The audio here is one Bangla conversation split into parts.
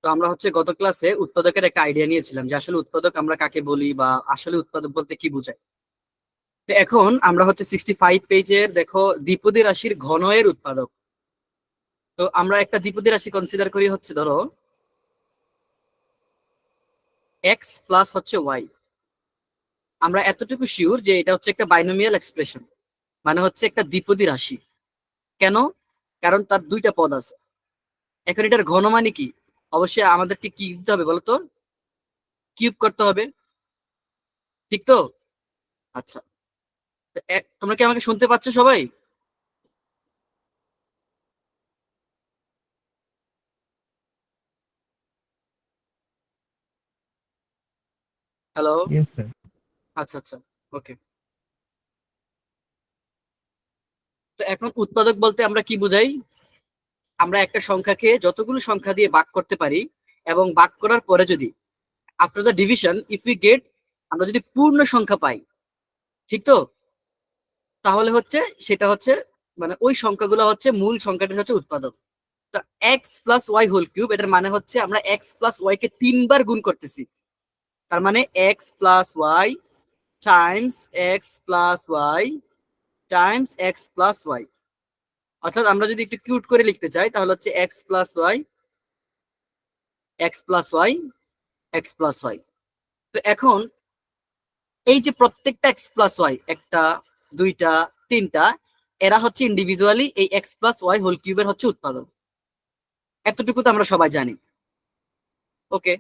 তো আমরা হচ্ছে গত ক্লাসে উৎপাদকের একটা আইডিয়া নিয়েছিলাম যে আসলে উৎপাদক আমরা কাকে বলি বা আসলে উৎপাদক বলতে কি বোঝায়। তো এখন আমরা হচ্ছে 65 পেজের দেখো দ্বিপদী রাশির ঘনয়ের উৎপাদক। তো আমরা একটা দ্বিপদী রাশি কনসিডার করি, হচ্ছে ধরো এক্স প্লাস হচ্ছে ওয়াই। আমরা এতটুকু শিওর যে এটা হচ্ছে একটা বাইনোমিয়াল এক্সপ্রেশন, মানে হচ্ছে একটা দ্বিপদী রাশি। কেন? কারণ তার দুইটা পদ আছে। এখন এটার ঘন মানে কি? অবশ্যই আমাদেরকে কি দিতে হবে বলতো? কিউব করতে হবে, ঠিক তো? আচ্ছা, তো তোমরা কি আমাকে শুনতে পাচ্ছ সবাই? হ্যালো? Yes, sir. আচ্ছা আচ্ছা, ওকে। তো এখন উৎপাদক বলতে আমরা কি বুঝাই? আমরা একটা সংখ্যাকে যতগুলো সংখ্যা দিয়ে ভাগ করতে পারি, এবং ভাগ করার পরে যদি after the division if we get, আমরা যদি পূর্ণ সংখ্যা পাই, ঠিক তো? তাহলে হচ্ছে সেটা হচ্ছে মানে ওই সংখ্যাগুলো হচ্ছে মূল সংখ্যাটা হচ্ছে উৎপাদক। তো X plus Y whole cube, এটার মানে হচ্ছে আমরা এক্স প্লাস ওয়াই কে 3 বার গুণ করতেছি। তার মানে X plus Y times X plus Y times X plus Y. অর্থাৎ আমরা যদি একটু কিউট করে লিখতে চাই তাহলে হচ্ছে X plus Y X plus Y X plus Y. তো এখন এই যে প্রত্যেকটা এক্স প্লাস ওয়াই, একটা, দুইটা, তিনটা, এরা হচ্ছে ইন্ডিভিজুয়ালি এই এক্স প্লাস ওয়াই হোল কিউবের হচ্ছে উৎপাদক। এতটুকু তো আমরা সবাই জানি। ওকে,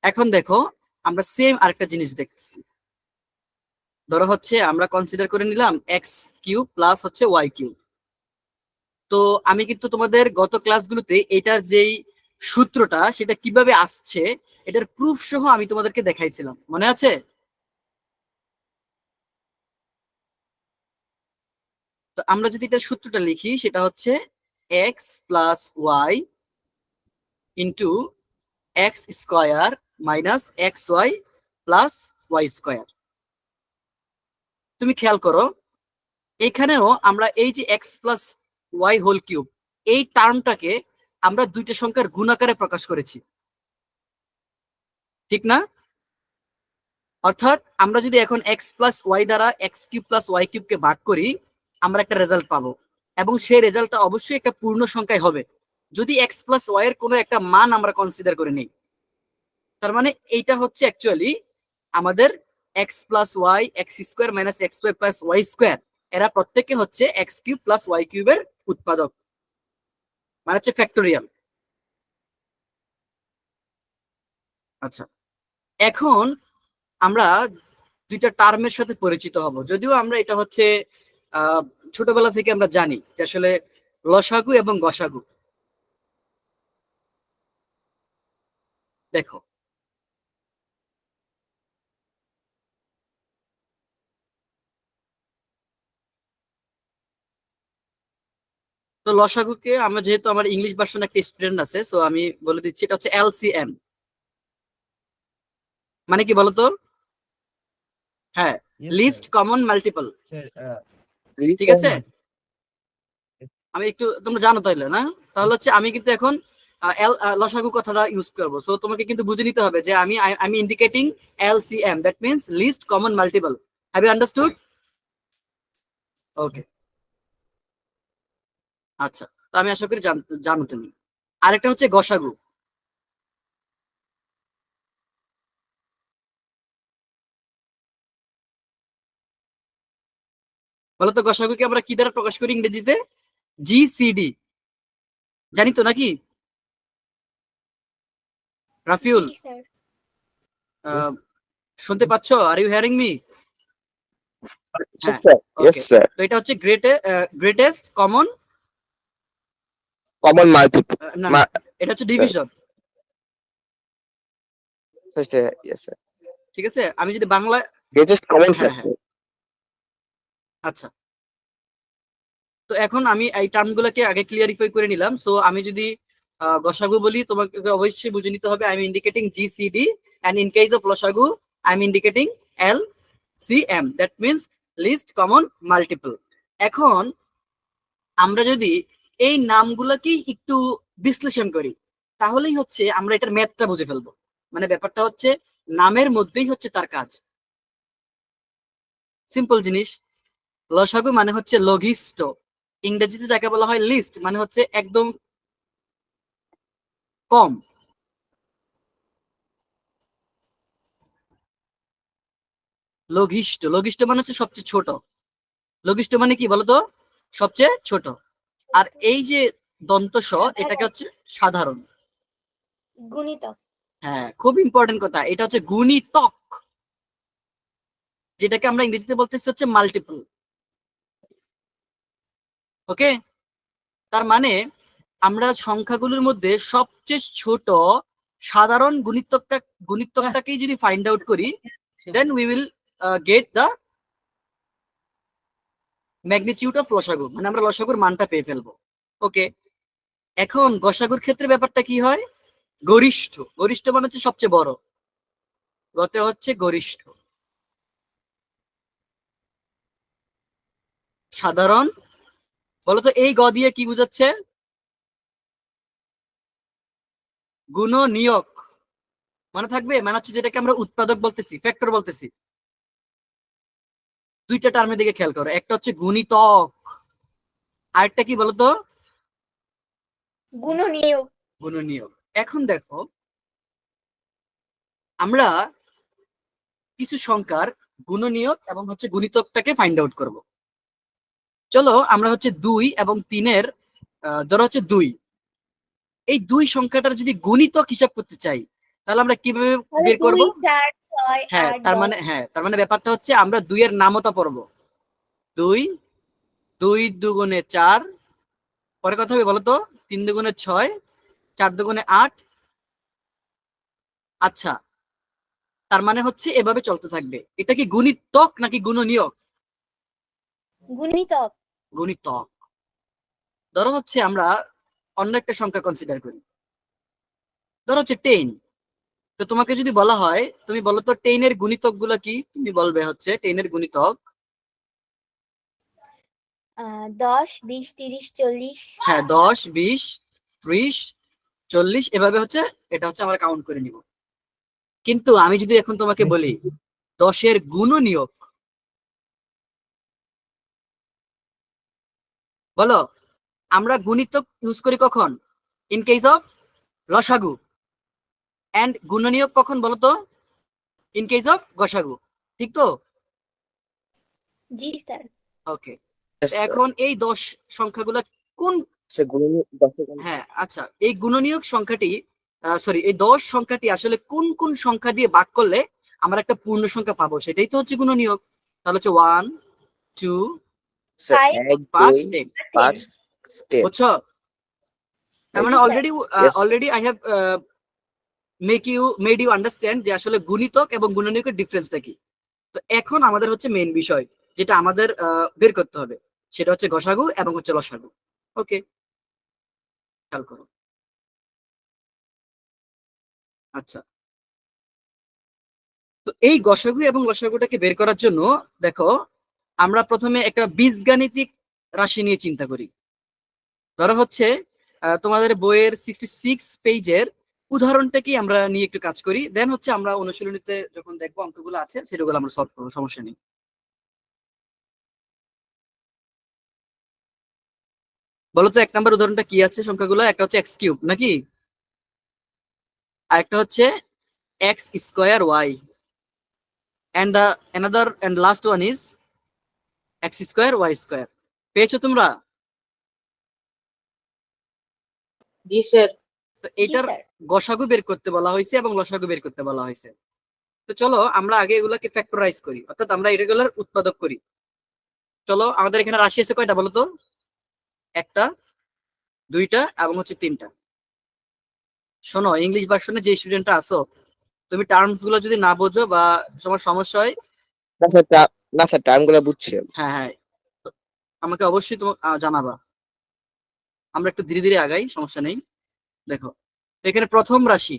এখন দেখো আমরা সেম আরেকটা জিনিস দেখতেছি। ধরো হচ্ছে আমরা কনসিডার করে নিলাম এক্স কিউব প্লাস হচ্ছে ওয়াই কিউব। তো আমি কিন্তু তোমাদের গত ক্লাসগুলোতে এটার যেই সূত্রটা সেটা কিভাবে আসছে এটার প্রুফ সহ আমি তোমাদেরকে দেখাইছিলাম, মনে আছে? তো আমরা যদি এটার সূত্রটা লিখি সেটা হচ্ছে X plus Y into X square minus X Y plus Y square. তুমি খেয়াল করো, এখানেও আমরা এই যে X plus Y whole cube, এই টার্মটাকে আমরা দুইটা সংখ্যার গুণাকারে প্রকাশ করেছি, ঠিক না? অর্থাৎ আমরা যদি এখন এক্স প্লাস ওয়াই দ্বারা এক্স কিউব প্লাস ওয়াই কিউবকে ভাগ করি, আমরা একটা রেজাল্ট পাবো, এবং সেই রেজাল্টটা অবশ্যই একটা পূর্ণ সংখ্যায় হবে যদি এক্স প্লাস ওয়াই এর কোনো একটা মান আমরা কনসিডার করে নিই। তার মানে এইটা হচ্ছে অ্যাকচুয়ালি আমাদের X plus Y X square minus X Y plus Y square, এরা প্রত্যেকে হচ্ছে এক্স কিউব প্লাস ওয়াই কিউবের উৎপাদক, মানে হচ্ছে ফ্যাক্টোরিয়াল। আচ্ছা, এখন আমরা দুইটা টার্মের সাথে পরিচিত হব, যদিও আমরা এটা হচ্ছে আহ ছোটবেলা থেকে আমরা জানি যে আসলে লসাগু এবং গসাগু। দেখো, তো লসাগুকে আমরা, যেহেতু আমার ইংলিশ ভার্সন একটা স্টুডেন্ট আছে, সো আমি বলে দিচ্ছি এটা হচ্ছে এলসিএম। মানে কি বলতো? হ্যাঁ, Yes, least sir. Common multiple, Sir, ঠিক আছে? আমি একটু, তোমরা জানো তাইলে না? তাহলে হচ্ছে আমি কিন্তু এখন লসাগু কথাটা ইউজ করবো, সো তোমাকে কিন্তু বুঝে নিতে হবে যে আমি indicating LCM, that means least common multiple. Have you understood? Okay, আচ্ছা। তো আমি আশা করি জানো তুমি। আরেকটা হচ্ছে গসাগু। বলতো গসাগুকে আমরা কি দ্বারা প্রকাশ করি ইংরেজিতে? জিসিডি, জানি তো নাকি? রাফিউল, জি স্যার। yes, আহ, শুনতে পাচ্ছ? Are you hearing me? Yes, হ্যাঁ, sir. Yes, ওকে। sir. তো এটা হচ্ছে গ্রেটেস্ট কমন, Common multiple. না না, এটা হচ্ছে ডিভিশন, Yes, sir. ঠিক আছে? আমি যদি বাংলা, Greatest common হ্যাঁ হ্যাঁ, factor. আচ্ছা। তো এখন আমি এই টার্মগুলোকে আগে ক্লিয়ারিফাই করে নিলাম। সো আমি যদি গসাগু বলি, তোমাকে অবশ্যই বুঝে নিতে হবে I am indicating GCD, and in case of লসাগু I am indicating L C M, that means least common multiple. এখন আমরা যদি এই নামগুলোকে একটু বিশ্লেষণ করি, তাহলেই হচ্ছে আমরা এটার ম্যাথটা বুঝে ফেলবো। মানে ব্যাপারটা হচ্ছে নামের মধ্যেই হচ্ছে তার কাজ। সিম্পল জিনিস। লসাগু মানে হচ্ছে লঘিষ্ঠ, ইংরেজিতে যাকে বলা হয় লিস্ট, মানে হচ্ছে একদম কম। লঘিষ্ঠ, লঘিষ্ঠ মানে হচ্ছে সবচেয়ে ছোট। লঘিষ্ঠ মানে কি বলতো? সবচেয়ে ছোট। আর এই যে দন্ত স, এটাকে হচ্ছে সাধারণ। গুণিতক। হ্যাঁ, খুব ইম্পর্টেন্ট কথা, এটা হচ্ছে গুণিতক, যেটাকে আমরা ইংরেজিতে বলতেছি হচ্ছে মাল্টিপল। ওকে, তার মানে আমরা সংখ্যাগুলোর মধ্যে সবচেয়ে ছোট সাধারণ গুণিতকটাকেই যদি ফাইন্ড আউট করি, then we will get the magnitude of লসাগু, মানে আমরা লসাগুর মানটা পেয়ে ফেলবো। ওকে, এখন গসাগুর ক্ষেত্রে ব্যাপারটা কি হয়? গরিষ্ঠ, গরিষ্ঠ মানে হচ্ছে সবচেয়ে বড়, গতে হচ্ছে গরিষ্ঠ। সাধারণ, বলতো এই গ দিয়ে কি বুঝাচ্ছে? গুণনীয়ক। মানে থাকবে, মানে হচ্ছে যেটাকে আমরা উৎপাদক বলতেছি, ফ্যাক্টর বলতেছি। দুইটা টার্মের দিকে খেয়াল করো, একটা হচ্ছে গুণিতক, আরেকটা কি বলতো? গুণনীয়ক। গুণনীয়ক। এখন দেখো, আমরা কিছু সংখ্যার গুণনীয়ক এবং হচ্ছে গুণিতকটাকে ফাইন্ড আউট করব। চলো আমরা হচ্ছে 2 এবং 3-এর ধরো হচ্ছে 2, এই 2 সংখ্যাটার যদি গুণিতক হিসাব করতে চাই, তাহলে আমরা কিভাবে তাহলে বের করব? 2, 4, 6, হ্যাঁ, 8, তার 10। মানে ব্যাপারটা হচ্ছে আমরা 2 এর নামতা পড়বো। 2, 2 দুগুণে 4, পরে কথা হবে বলতো? 3 দুগুণে 6, 4 দুগুণে 8। আচ্ছা, তার মানে হচ্ছে এভাবে চলতে থাকবে। এটা কি গুণিতক নাকি গুণনীয়ক? গুণিতক। গুণিতক। ধরো হচ্ছে আমরা অন্য একটা সংখ্যা কনসিডার করি, ধরো হচ্ছে 10। তো তোমাকে যদি বলা হয়, তুমি বলো তো 10 এর গুণিতক গুলা কি? তুমি বলবে হচ্ছে 10 এর গুণিতক, 10, 20, 30, 40। হ্যাঁ 10, 20, 30, 40, এভাবে হচ্ছে এটা হচ্ছে আমরা কাউন্ট করে নিব। কিন্তু আমি যদি এখন তোমাকে বলি 10 এর গুণনীয়ক, বলো। আমরা গুণিতক ইউজ করি কখন? ইন কেস অফ লসাগু। এন্ড গুণনীয়ক কখন বলতো? ইন কেস অফ গসাগু। ঠিক তো? জি স্যার। ওকে, Yes, sir. এখন এই 10 সংখ্যাগুলো কোন, সে গুণনীয়ক দশে গুণ- হ্যাঁ আচ্ছা, এই গুণনীয়ক সংখ্যাটি, সরি, এই 10 সংখ্যাটি আসলে কোন কোন সংখ্যা দিয়ে ভাগ করলে আমরা একটা পূর্ণ সংখ্যা পাবো, সেটাই তো হচ্ছে গুণনীয়ক। তাহলে হচ্ছে 1, 2, সে 5, 1, 5, 2, 10। 5, 10. বুঝছো? তার Yes, মানে জি sir. yes. Already I have made you understand যে আসলে গুণিতক এবং গুণনীয়কের ডিফারেন্সটা কি। তো এখন আমাদের হচ্ছে মেইন বিষয়, যেটা আমাদের বের করতে হবে, সেটা হচ্ছে গসাগু এবং হচ্ছে লসাগু। ওকে, খেয়াল করো। আচ্ছা, তো এই গসাগু এবং লসাগুটাকে বের করার জন্য দেখো, আমরা প্রথমে একটা বীজগাণিতিক রাশি নিয়ে চিন্তা করি। ধরো হচ্ছে তোমাদের বইয়ের 66 পেজের উদাহরণটাকে আমরা নিয়ে একটু কাজ করি, দেন হচ্ছে আমরা অনুশীলনীতে যখন দেখবো অঙ্কগুলো আছে সেগুলো আমরা সলভ করবো, সমস্যা নেই। বলতো 1 নম্বর উদাহরণটা কি আছে? সংখ্যাগুলো একটা হচ্ছে এক্স কিউব নাকি, আর একটা হচ্ছে X square Y, and the another and last one is X square Y square. পেয়েছো তোমরা? জি স্যার। তো জি এটার স্যার। গসাগু বের করতে বলা হয়েছে এবং লসাগু বের করতে বলা হয়েছে। তো চলো আমরা আগে এগুলোকে ফ্যাক্টরাইজ করি, অর্থাৎ আমরা ইরেগুলার উৎপাদক করি। চলো, আমাদের এখানে রাশি আছে কয়টা বলো তো? একটা, দুইটা এবং হচ্ছে তিনটা। শোনো, ইংলিশ ভার্সনে যে স্টুডেন্টরা আসো, তুমি টার্মস গুলো যদি না বোঝো বা তোমার সমস্যা হয়, না স্যার টার্ম গুলো বুঝছি আমি। হ্যাঁ হ্যাঁ, আমাকে অবশ্যই তোমার জানাবা। আমরা একটু ধীরে ধীরে আগাই, সমস্যা নেই। দেখো, এখানে প্রথম রাশি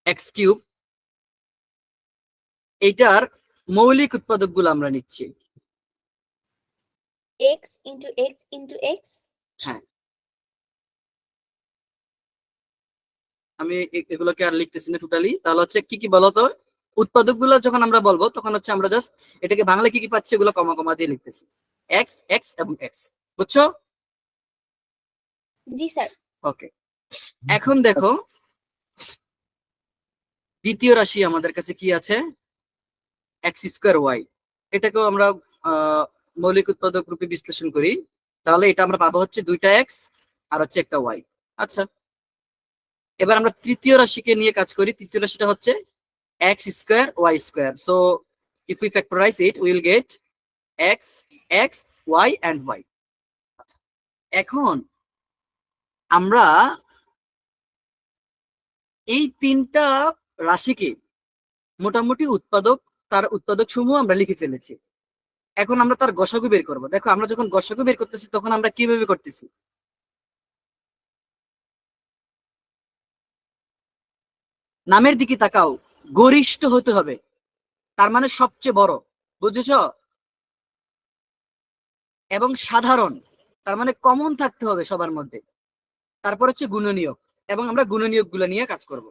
এক্স কিউব, এইটার মৌলিক উৎপাদকগুলো আমরা নিচ্ছি। x into x into x। হ্যাঁ, আমি এগুলোকে আর লিখতেছি না টোটালি। তাহলে হচ্ছে কি কি বলতো, উৎপাদকগুলো যখন আমরা বলবো তখন হচ্ছে আমরা জাস্ট এটাকে বাংলা কি কি পাচ্ছি এগুলো কমা কমা দিয়ে লিখতেছি, এক্স এক্স এবং এক্স। বুঝছো? জি স্যার। ওকে, এখন দেখো দ্বিতীয় রাশি আমাদের কাছে কি আছে, এক্স স্কোয়ার ওয়াই। এটাকেও আমরা মৌলিক উৎপাদক রূপে বিশ্লেষণ করি, তাহলে এটা আমরা পাবো হচ্ছে দুইটা এক্স আর হচ্ছে একটা ওয়াই। আচ্ছা, এবার আমরা তৃতীয় রাশিকে নিয়ে কাজ করি। তৃতীয় রাশিটা হচ্ছে X square Y square. So if we factorize it will get X X Y and Y. এখন আমরা এই তিনটা রাশিকে মোটামুটি তার উৎপাদক সমূহ আমরা লিখে ফেলেছি। এখন আমরা তার গসাগু বের করবো। দেখো আমরা যখন গসাগু বের করতেছি তখন আমরা কিভাবে করতেছি, নামের দিকে তাকাও, গরিষ্ঠ হতে হবে, তার মানে সবচেয়ে বড়, বুঝেছ? এবং সাধারণ, তার মানে কমন থাকতে হবে সবার মধ্যে। তারপর হচ্ছে গুণনীয়ক, এবং আমরা গুণনীয়ক গুলো নিয়ে কাজ করব।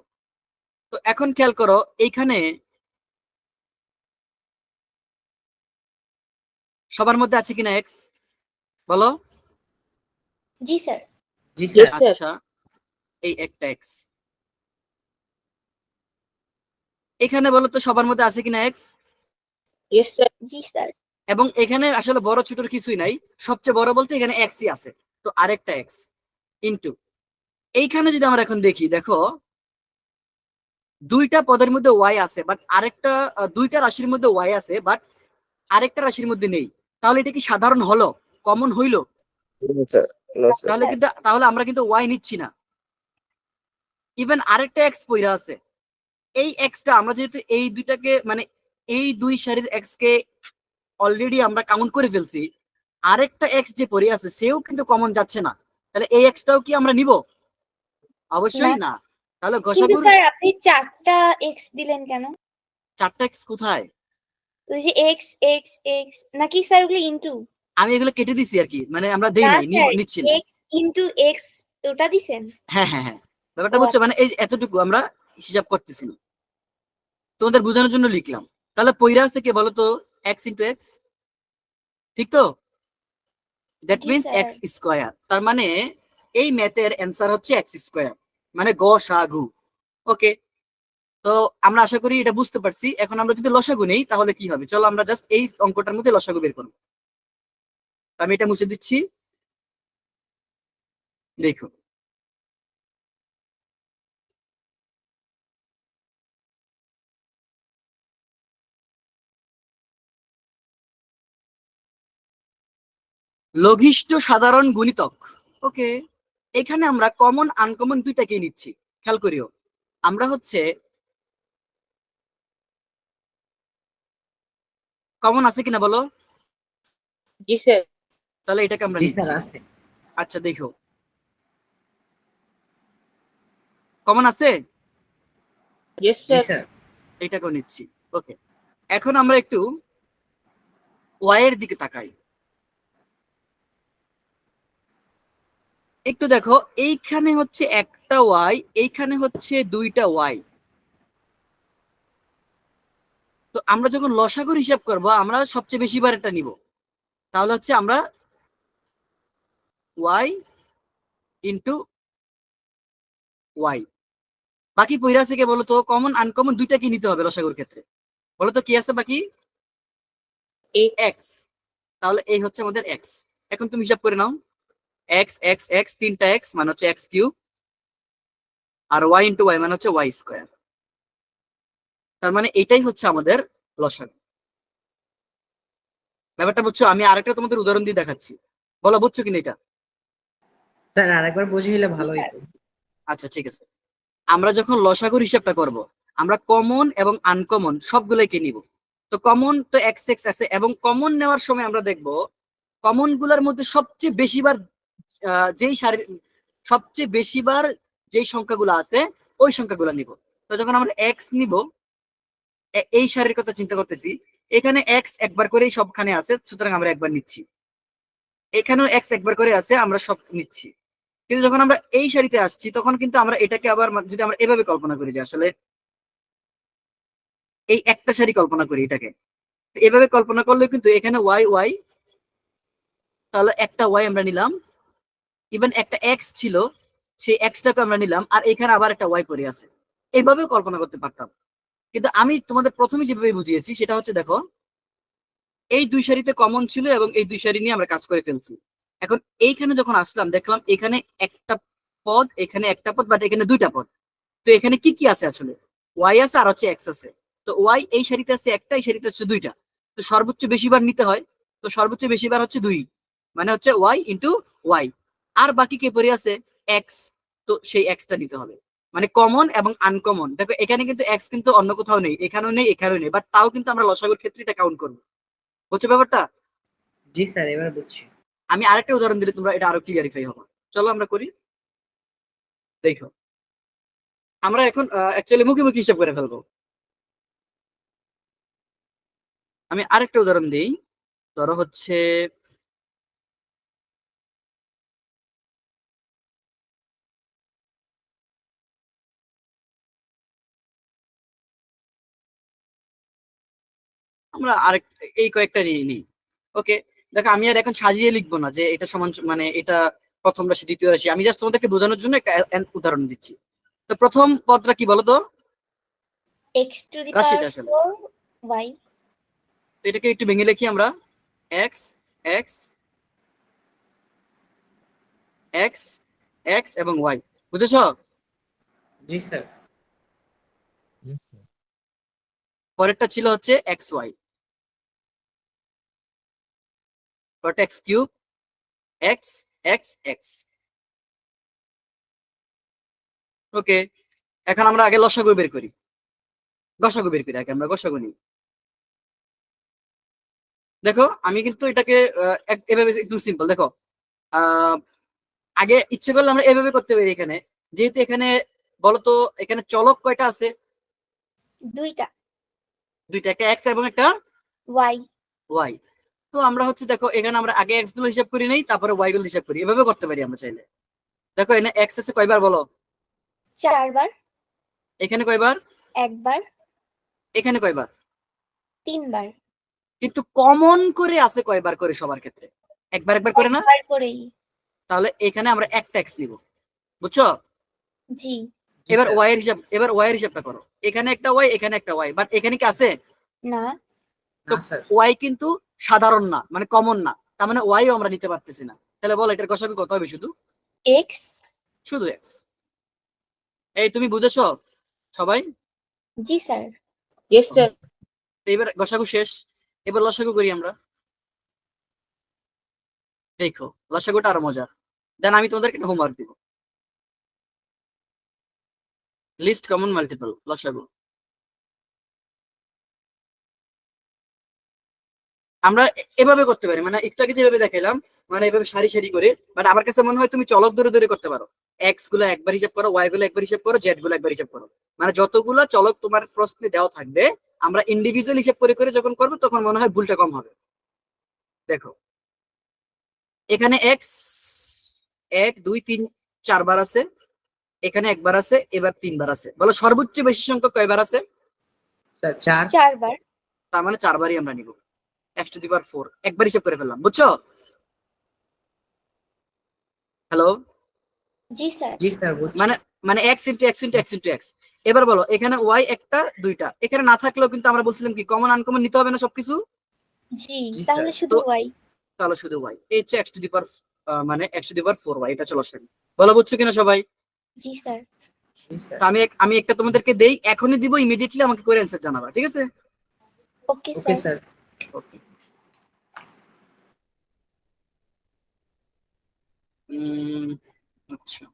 তো এখন খেয়াল করো, এইখানে সবার মধ্যে আছে কিনা এক্স, বলো? জি স্যার। জি স্যার। আচ্ছা, এই একটা এক্স এখানে বলো তো সবার মধ্যে আছে কিনা এক্স? Yes sir. জি স্যার। এবং এখানে আসলে বড় ছোটর কিছুই নাই, সবচেয়ে বড় বলতে এখানে এক্সই আছে, তো আরেকটা এক্স ইন্টু এইখানে যদি আমরা এখন দেখি, দেখো দুইটা পদের মধ্যে ওয়াই আছে, বাট আরেকটা দুইটা রাশির মধ্যে ওয়াই আছে, বাট আরেকটা রাশির মধ্যে নেই। তাহলে এটা কি সাধারণ হলো, কমন হইলো? No, sir. No, sir. তাহলে আমরা কিন্তু ওয়াই নিচ্ছি না। ইভেন আরেকটা এক্স পইরা আছে, এই এক্সটা আমরা যেহেতু এই দুইটাকে মানে এই দুই সারির এক্স কে অলরেডি আমরা কাউন্ট করে ফেলছি, আরেকটা এক্স যে পড়ে আছে সেও কিন্তু কমন যাচ্ছে না। তাহলে এই এক্সটাও কি আমরা নিব? অবশ্যই না। না। তাহলে কিন্তু গসাগুর স্যার আপনি 4টা x দিলেন কেন? চারটা এক্স কোথায়? ওই যে x x x নাকি স্যার ওগুলো ইনটু? আমি এগুলো কেটে দিছি আর কি, মানে আমরা দেই না নাই, স্যার, নিচ্ছি না। x into x ওটা দিছেন? হ্যাঁ হ্যাঁ হ্যাঁ, ব্যাপারটা ও বুঝছো, মানে এই এতটুকু আমরা হিসাব করতেছি না, তোমাদের বোঝানোর জন্য লিখলাম। তাহলে পইরা আছে কে বলো তো, এক্স ইন্টু এক্স, ঠিক তো? That G means sir. X square. তার মানে এই ম্যাথের অ্যান্সার হচ্ছে এক্স স্কোয়ার, মানে গ সা গু। ওকে, তো আমরা আশা করি এটা বুঝতে পারছি। এখন আমরা যদি লসাগু নেই তাহলে কি হবে, চলো আমরা জাস্ট এই অঙ্কটার মধ্যে লসাগু বের করবো। আমি এটা মুছে দিচ্ছি, দেখো লঘিষ্ঠ সাধারণ গুণিতক। ওকে, এখানে আমরা কমন আনকমন দুইটাকে নিচ্ছি। খেয়াল করিও, আমরা হচ্ছে কমন আছে কিনা বলো? জি স্যার। তাহলে এটাকে আমরা জি নিচ্ছি। স্যার আছে। আচ্ছা দেখো, কমন আছে, ইয়েস জি স্যার। স্যার। এটাকেও নিচ্ছি। ওকে, এখন আমরা একটু ওয়াই এর দিকে তাকাই। একটু দেখো, এইখানে হচ্ছে একটা ওয়াই, এইখানে হচ্ছে দুইটা ওয়াই। তো আমরা যখন লসাগুর হিসাব করব আমরা সবচেয়ে বেশি বার এটা নিব। তাহলে হচ্ছে আমরা ওয়াই ইন্টু ওয়াই। বাকি পইরা আছে কে বলো তো, কমন আনকমন দুইটা কি নিতে হবে লসাগুর ক্ষেত্রে, বলো তো কি আছে বাকি? এক্স। এক্স। তাহলে এই হচ্ছে আমাদের এক্স। এখন তুমি হিসাব করে নাও, এক্স এক্স এক্স, তিনটা এক্স মানে হচ্ছে এক্স কিউব, আর ওয়াই ইন্টু ওয়াই মানে হচ্ছে ওয়াই স্কোয়ার। তার মানে এটাই হচ্ছে আমাদের লসাগু। ব্যাপারটা বুঝছো? আমি আরেকটা তোমাদের উদাহরণ দিয়ে দেখাচ্ছি, বলো বুঝছো কিনা এটা? স্যার আরেকবার বুঝিয়ে ভালো স্যার। হতো। আচ্ছা ঠিক আছে, আমরা যখন লসাগুর হিসাবটা করব আমরা কমন এবং আনকমন সবগুলোকে নিব। তো কমন তো এক্স এক্স আছে, এবং কমন নেওয়ার সময় আমরা দেখব কমন গুলার মধ্যে সবচেয়ে বেশিবার যেই সারি সবচেয়ে বেশিবার যেই সংখ্যাগুলো আছে ওই সংখ্যাগুলো নিব। তো যখন আমরা এক্স নিব, এই সারির কথা চিন্তা করতেছি, এখানে এক্স একবার করেই সবখানে আছে, সুতরাং আমরা একবার নিচ্ছি। এখানেও এক্স একবার করে আছে, আমরা সব নিচ্ছি। কিন্তু যখন আমরা এই সারিতে আসছি তখন কিন্তু আমরা এটাকে আবার যদি আমরা এভাবে কল্পনা করি যে আসলে এই একটা সারি কল্পনা করি এটাকে, তো এভাবে কল্পনা করলে কিন্তু এখানে ওয়াই ওয়াই, তাহলে একটা ওয়াই আমরা নিলাম, ইভেন একটা এক্স ছিল সেই এক্সটাকে আমরা নিলাম, আর এখানে আবার একটা ওয়াই পড়ে আছে। এইভাবেও কল্পনা করতে পারতাম, কিন্তু আমি তোমাদের প্রথমে যেভাবে বুঝিয়েছি সেটা হচ্ছে দেখো এই দুই সারিতে কমন ছিল এবং এই দুই সারি নিয়ে আমরা কাজ করে ফেলছি। এখন এইখানে যখন আসলাম দেখলাম এখানে একটা পদ, এখানে একটা পদ, বাট এখানে দুইটা পদ। তো এখানে কি কি আছে আসলে, ওয়াই আছে আর হচ্ছে এক্স আছে। তো ওয়াই এই সারিতে আছে একটা, এই সারিতে আছে দুইটা। তো সর্বোচ্চ বেশিবার নিতে হয়, তো সর্বোচ্চ বেশিবার হচ্ছে দুই, মানে হচ্ছে ওয়াই ইন্টু ওয়াই। আর বাকি কে পড়ে আছে, এক্স। তো সেই এক্সটা নিতে হবে, মানে কমন এবং আনকমন। দেখো এখানে কিন্তু এক্স কিন্তু অন্য কোথাও নেই, এখানেও নেই এখানেও নেই, বাট তাও কিন্তু আমরা লসাগুর ক্ষেত্রে এটা কাউন্ট করবো। বুঝছো ব্যাপারটা? জি স্যার, এবার বুঝছি। আমি আরেকটা উদাহরণ দিলে তোমরা এটা আরো ক্লিয়ারিফাই হবে। চলো আমরা করি, দেখো আমরা এখন অ্যাকচুয়ালি মুখোমুখি হিসাব করে ফেলবো। আমি আরেকটা উদাহরণ দিই। ধরো হচ্ছে আমরা আরেক এই কয়েকটা নিয়ে নিই। ওকে, দেখো আমি আর এখন সাজিয়ে লিখবো না যে এটা সমান মানে এটা প্রথম রাশি দ্বিতীয় রাশি, আমি জাস্ট তোমাদেরকে বোঝানোর জন্য একটা উদাহরণ দিচ্ছি। তো প্রথম পদটা কি বলো তো, x to the রাশিটা power আসলে 4 y। তো এটাকে একটু ভেঙে লিখি আমরা, এক্স এক্স এক্স এক্স এবং ওয়াই। বুঝেছো? জি স্যার। পরেরটা ছিল হচ্ছে এক্স ওয়াই, পরেরটা X cube X X X. Okay, এখন আমরা আগে লসাগু বের করি, গসাগু বের করি আগে, আমরা গসাগু নিই। দেখো আমি কিন্তু এটাকে এভাবে একদম সিম্পল। দেখো আহ আগে ইচ্ছে করলে আমরা এভাবে করতে পারি, এখানে যেহেতু এখানে বলতো এখানে চলক কয়টা আছে, দুইটা। দুইটা, একটা এক্স এবং একটা y ওয়াই। তো আমরা হচ্ছে দেখো এখানে আমরা আগে এক্স গুলো হিসাব করি নেই, তারপরে ওয়াই গুলো হিসাব করি, এভাবে করতে পারি আমরা চাইলে। দেখো এখানে এক্স আছে কয়বার বলো, 4 বার, এখানে কয়বার, একবার, এখানে কয়বার, 3 বার, কিন্তু কমন করে আছে কয়বার করে সবার ক্ষেত্রে, একবার একবার করে না। একবার করেই। তাহলে এখানে আমরা একটা এক্স নিব, বুঝছো? জি জি এবার স্যার। ওয়াই এর হিসাব, এবার ওয়াই এর হিসাবটা করো। এখানে একটা ওয়াই, এখানে একটা ওয়াই, বাট এখানে কি আছে, না, তো না স্যার। ওয়াই কিন্তু সাধারণ না, মানে কমন না, তার মানে ওয়াইও আমরা নিতে পারতেছি না। তাহলে বল এটার গসাগু কত হবে, শুধু x। শুধু এক্স। এই তুমি বুঝেছো সবাই? জি স্যার। Yes, sir. তো এবার গসাগু শেষ, এবার লসাগু করি আমরা। দেখো লসাগুটা আরো মজা। দেন আমি তোমাদেরকে হোমওয়ার্ক দিব, লিস্ট কমন মাল্টিপল লসাগু। আমরা এভাবে করতে পারি, মানে একটু আগে যেভাবে দেখাইলাম, মানে এভাবে সারি সারি করে। বাট আমার কাছে মনে হয় তুমি চলক ধরে ধরে করতে পারো। এক্স গুলো একবার হিসাব করো, ওয়াই গুলো একবার হিসাব করো, জেড গুলো একবার হিসাব করো। মানে যতগুলো চলক তোমার প্রশ্নে দেওয়া থাকবে আমরা ইন্ডিভিজুয়াল হিসাব করে করে যখন করবো তখন মনে হয় ভুলটা কম হবে। দেখো এখানে এক্স 1 2 3 4 বার আছে, এখানে একবার আছে, এবার 3 বার আছে। বলো সর্বোচ্চ বেশি সংখ্যক কয়বার আছে? স্যার 4। 4 বার। তার মানে 4বারই আমরা নিব। এক্স টু দি পাওয়ার 4 একবার হিসাব করে ফেললাম, বুঝছো? হ্যালো, জি স্যার। জি স্যার, বুঝছি। মানে মানে x into x into x into x. এবার বলো এখানে ওয়াই একটা দুইটা, এখানে না থাকলেও কিন্তু আমরা বলছিলাম কি কমন আনকমন নিতে হবে না সবকিছু। জি, জি তাহলে স্যার। শুধু তো y। তাহলে শুধু ওয়াই, এই হচ্ছে এক্স টু দি পাওয়ার মানে X to the power 4 Y, এটা চলো আসেন। বলো বুঝছো কিনা সবাই? জি স্যার। জি স্যার। তো আমি একটা তোমাদেরকে দেই, এখনই দিব, ইমিডিয়েটলি আমাকে করে অ্যান্সার জানাবা, ঠিক আছে? ওকে ওকে স্যার। স্যার। ওকে। আচ্ছা।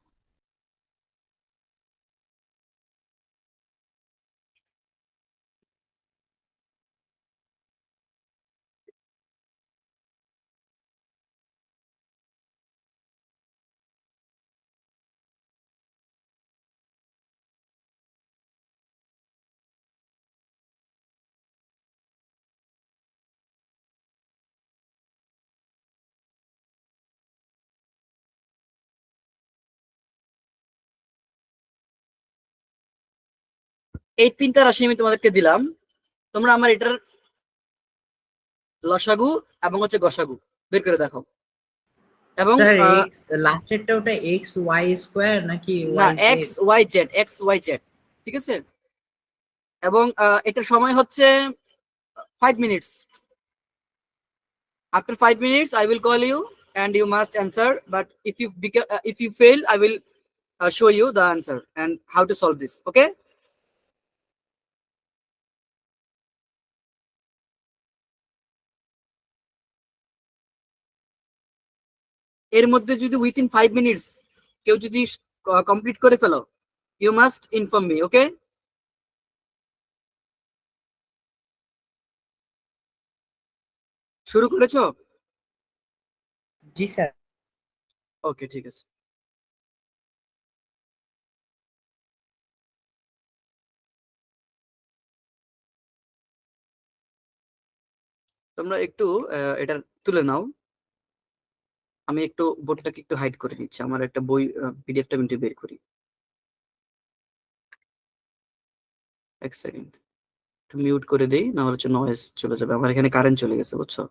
এই তিনটা রাশি আমি তোমাদেরকে দিলাম, তোমরা আমার এটার লসাগু এবং হচ্ছে গসাগু বের করে দেখো। এবং স্যার এক্স লাস্টেরটা ওটা এক্স ওয়াই স্কোয়ার নাকি না, Y X Z? Y Z, X Y Z, ঠিক আছে। এবং এটার সময় হচ্ছে 5 minutes। After 5 minutes, I will call you and you must answer. But if you fail, I will show you the answer and how to solve this. Okay? এর মধ্যে যদি উইথিন 5 minutes কেউ যদি কমপ্লিট করে ফেলো, you must inform me. Okay? শুরু করেছো? জি স্যার। ওকে, ঠিক আছে। তোমরা একটু এটা তুলে নাও। আমি একটু বোর্ডটাকে একটু হাইড করে নিচ্ছি, আমার একটা বই পিডিএফটা আমি একটু বের করি। এক সেকেন্ড, একটু মিউট করে দেই, না হলে নয়েজ চলে যাবে। আমার এখানে কারেন্ট চলে গেছে, বুঝছো?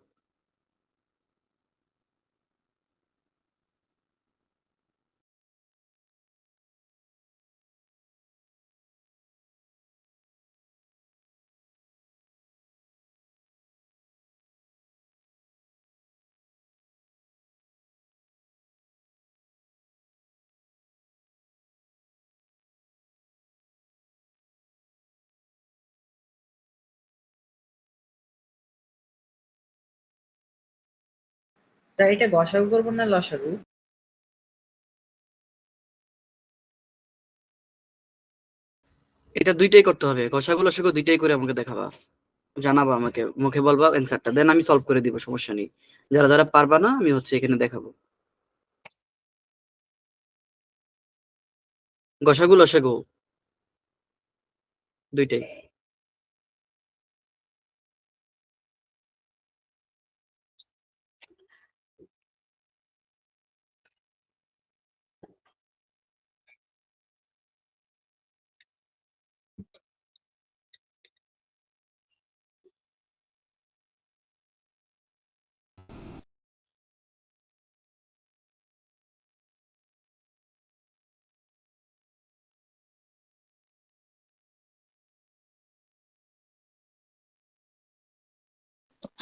স্যার এটা গসাগু করবো না লসাগু? এটা দুইটাই করতে হবে, গসাগু লসাগু দুইটাই করে আমাকে দেখাবা, জানাবা আমাকে, মুখে বলবা অ্যান্সারটা, দেন আমি সলভ করে দিব, সমস্যা নেই। যারা যারা পারবা না আমি হচ্ছে এখানে দেখাবো। গসাগু লসাগু দুইটাই।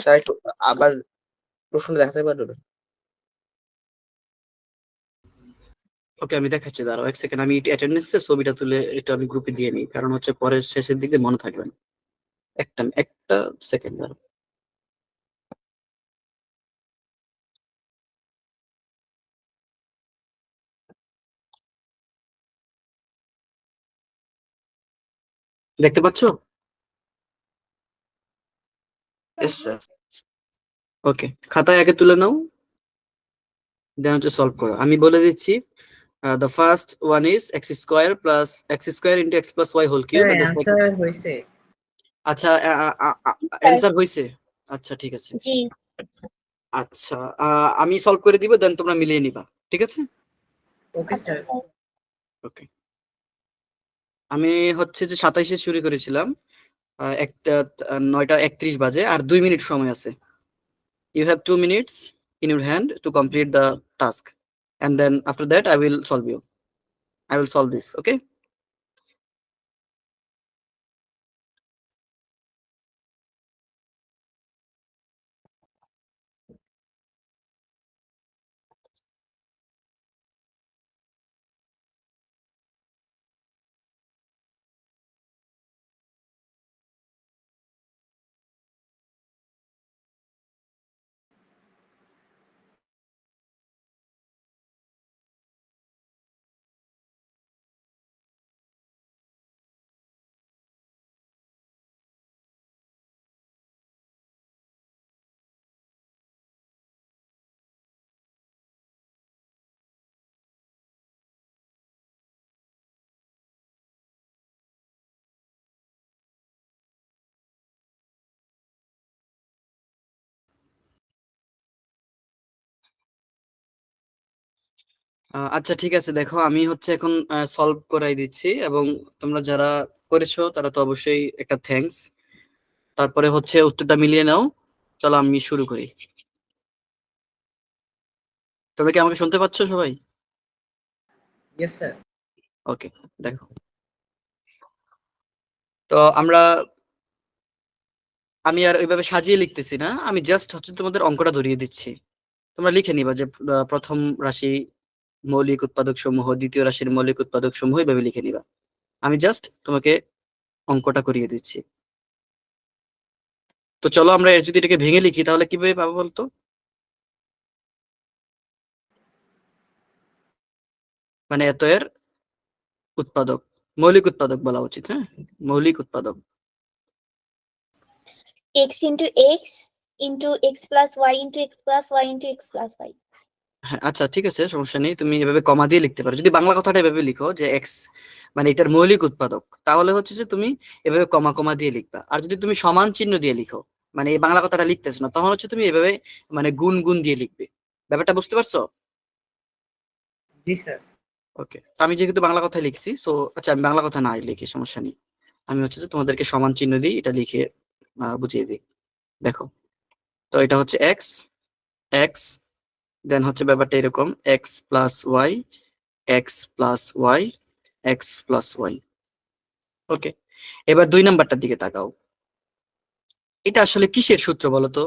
স্যার একটু আবার প্রশ্ন দেখাতে পারবেন? ওকে, আমি দেখাচ্ছি, দাঁড়াও এক সেকেন্ড, আমি অ্যাটেন্ডেন্সের ছবিটা তুলে এটা আমি গ্রুপে দিয়ে নিই, কারণ হচ্ছে পরে শেষের দিকে মনে থাকবে না। একটা একটা সেকেন্ড দাঁড়াও। দেখতে পাচ্ছো? Yes sir. ওকে, খাতায় আগে তুলে নাও, দেন হচ্ছে সলভ করো। আমি বলে দিচ্ছি, the first one is x square plus x square into x plus y whole sir cube, and the second, answer হয়েছে। আচ্ছা অ্যান্সার হয়েছে, আচ্ছা ঠিক আছে। জি। আচ্ছা, আমি সলভ করে দিব, দেন তোমরা মিলিয়ে নিবা, ঠিক আছে? ওকে আচ্ছা স্যার। স্যার। ওকে, আমি হচ্ছে যে 27-এ শুরু করেছিলাম, একটা 9টা 31 বাজে, আর 2 মিনিট সময় আছে। You have 2 minutes in your hand to complete the task, and then after that I will solve this. Okay? আচ্ছা ঠিক আছে, দেখো আমি হচ্ছে এখন সলভ করাই দিচ্ছি, এবং তোমরা যারা করেছো তারা তো অবশ্যই একটা থ্যাঙ্কস। তারপরে হচ্ছে উত্তরটা মিলিয়ে নাও। চলো আমি শুরু করি। তোমরা কি আমাকে শুনতে পাচ্ছ সবাই? Yes sir. ওকে, দেখো। তো আমি আর ওইভাবে সাজিয়ে লিখতেছি না, আমি জাস্ট হচ্ছে তোমাদের অঙ্কটা ধরিয়ে দিচ্ছি। তোমরা লিখে নিবা যে প্রথম রাশি মৌলিক উৎপাদক সমূহ, দ্বিতীয় রাশির মৌলিক উৎপাদক সমূহ, এইভাবে লিখে নিবা। আমি জাস্ট তোমাকে অঙ্কটা করিয়ে দিচ্ছি। তো চলো আমরা এর যদি এটাকে ভেঙে লিখি তাহলে কিভাবে পাবো বলতো? মানে এত এর উৎপাদক, মৌলিক উৎপাদক বলা উচিত, হ্যাঁ, মৌলিক উৎপাদক। x into x into x plus y into x plus y into x plus y. হ্যাঁ আচ্ছা ঠিক আছে, সমস্যা নেই, তুমি এভাবে কমা দিয়ে লিখতে পারো। যদি বাংলা কথাটা এভাবে লিখো যে এক্স মানে এটার মৌলিক উৎপাদক, তাহলে হচ্ছে যে তুমি এভাবে কমা কমা দিয়ে লিখবা। আর যদি তুমি সমান চিহ্ন দিয়ে লিখো, মানে এই বাংলা কথাটা লিখতেছো না, তখন হচ্ছে তুমি এভাবে মানে গুণ গুণ দিয়ে লিখবে। ব্যাপারটা বুঝতে পারছো? জি স্যার। ওকে, আমি যেহেতু বাংলা কথায় লিখছি, সো আচ্ছা আমি বাংলা কথা না লিখি, সমস্যা নেই। আমি হচ্ছে যে তোমাদেরকে সমান চিহ্ন দিই, এটা লিখে বুঝিয়ে দিই। দেখো, তো এটা হচ্ছে এক্স, এক্স, দেন হচ্ছে ব্যাপারটা এরকম X plus Y, X plus Y, X plus Y. Okay, এবার 2 নাম্বারটার দিকে তাকাও। এটা আসলে কিসের সূত্র বলো তো?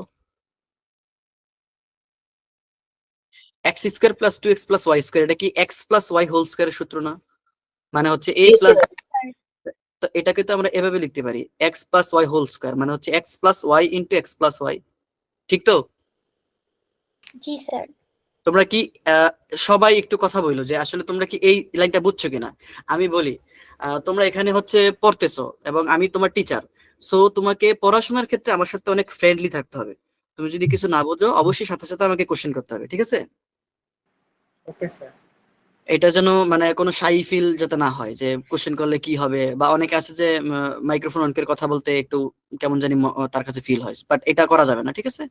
X square plus 2x plus Y square, এটা কি এক্স প্লাস ওয়াই হোল স্কোয়ারের সূত্র না? মানে হচ্ছে এ Yes, প্লাস, sir. তো এটাকে তো আমরা এভাবে লিখতে পারি X plus Y whole square, মানে হচ্ছে X plus Y into X plus Y, ঠিক তো? জি স্যার। তোমরা কি আহ, সবাই একটু কথা বললো যে আসলে তোমরা কি এই লাইনটা বুঝছো কিনা? আমি বলি, তোমরা এখানে হচ্ছে পড়তেছো এবং আমি তোমার টিচার, সো তোমাকে পড়াশোনার ক্ষেত্রে আমার সাথে অনেক ফ্রেন্ডলি থাকতে হবে। তুমি যদি কিছু না বোঝো অবশ্যই সাথে সাথে আমাকে কোশ্চেন করতে হবে, ঠিক আছে? Okay sir. এটা যেন মানে কোনো শাই ফিল যাতে না হয় যে কোশ্চেন করলে কি হবে, বা অনেকে আছে যে মাইক্রোফোন অন করে কথা বলতে একটু কেমন জানি তার কাছে ফিল হয়, বাট এটা করা যাবে না, ঠিক আছে?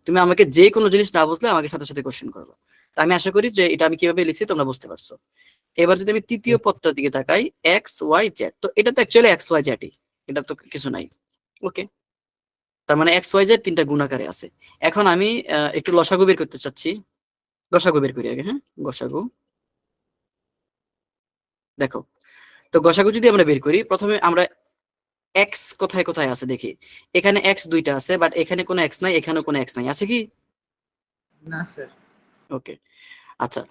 তুমি আমাকে যে কোনো জিনিস না বুঝলে আমাকে সাথে সাথে কোশ্চেন করবে। তো আমি আশা করি যে এটা আমি কিভাবে লিখছি তোমরা বুঝতে পারছো। এবার যদি আমি তৃতীয় পদটার দিকে তাকাই, এক্স ওয়াই জেড, তো এটা তো অ্যাকচুয়ালি এক্স ওয়াই জেডই, এটা তো কিছু নাই। ওকে, তার মানে এক্স ওয়াই জেড তিনটা গুণাকারে আছে। এখন আমি একটু লসাগু বের করতে চাচ্ছি। গসাগু বের করি আগে, হ্যাঁ, গসাগু। দেখো, তো গসাগু যদি আমরা বের করি, প্রথমে আমরা এক্স কোথায় কোথায় আছে দেখি। এখানে এক্স দুইটা আছে, বাট এখানে কোনো এক্স নাই, এখানেও কোনো এক্স নাই, আছে কি? না স্যার। ওকে, আচ্ছা,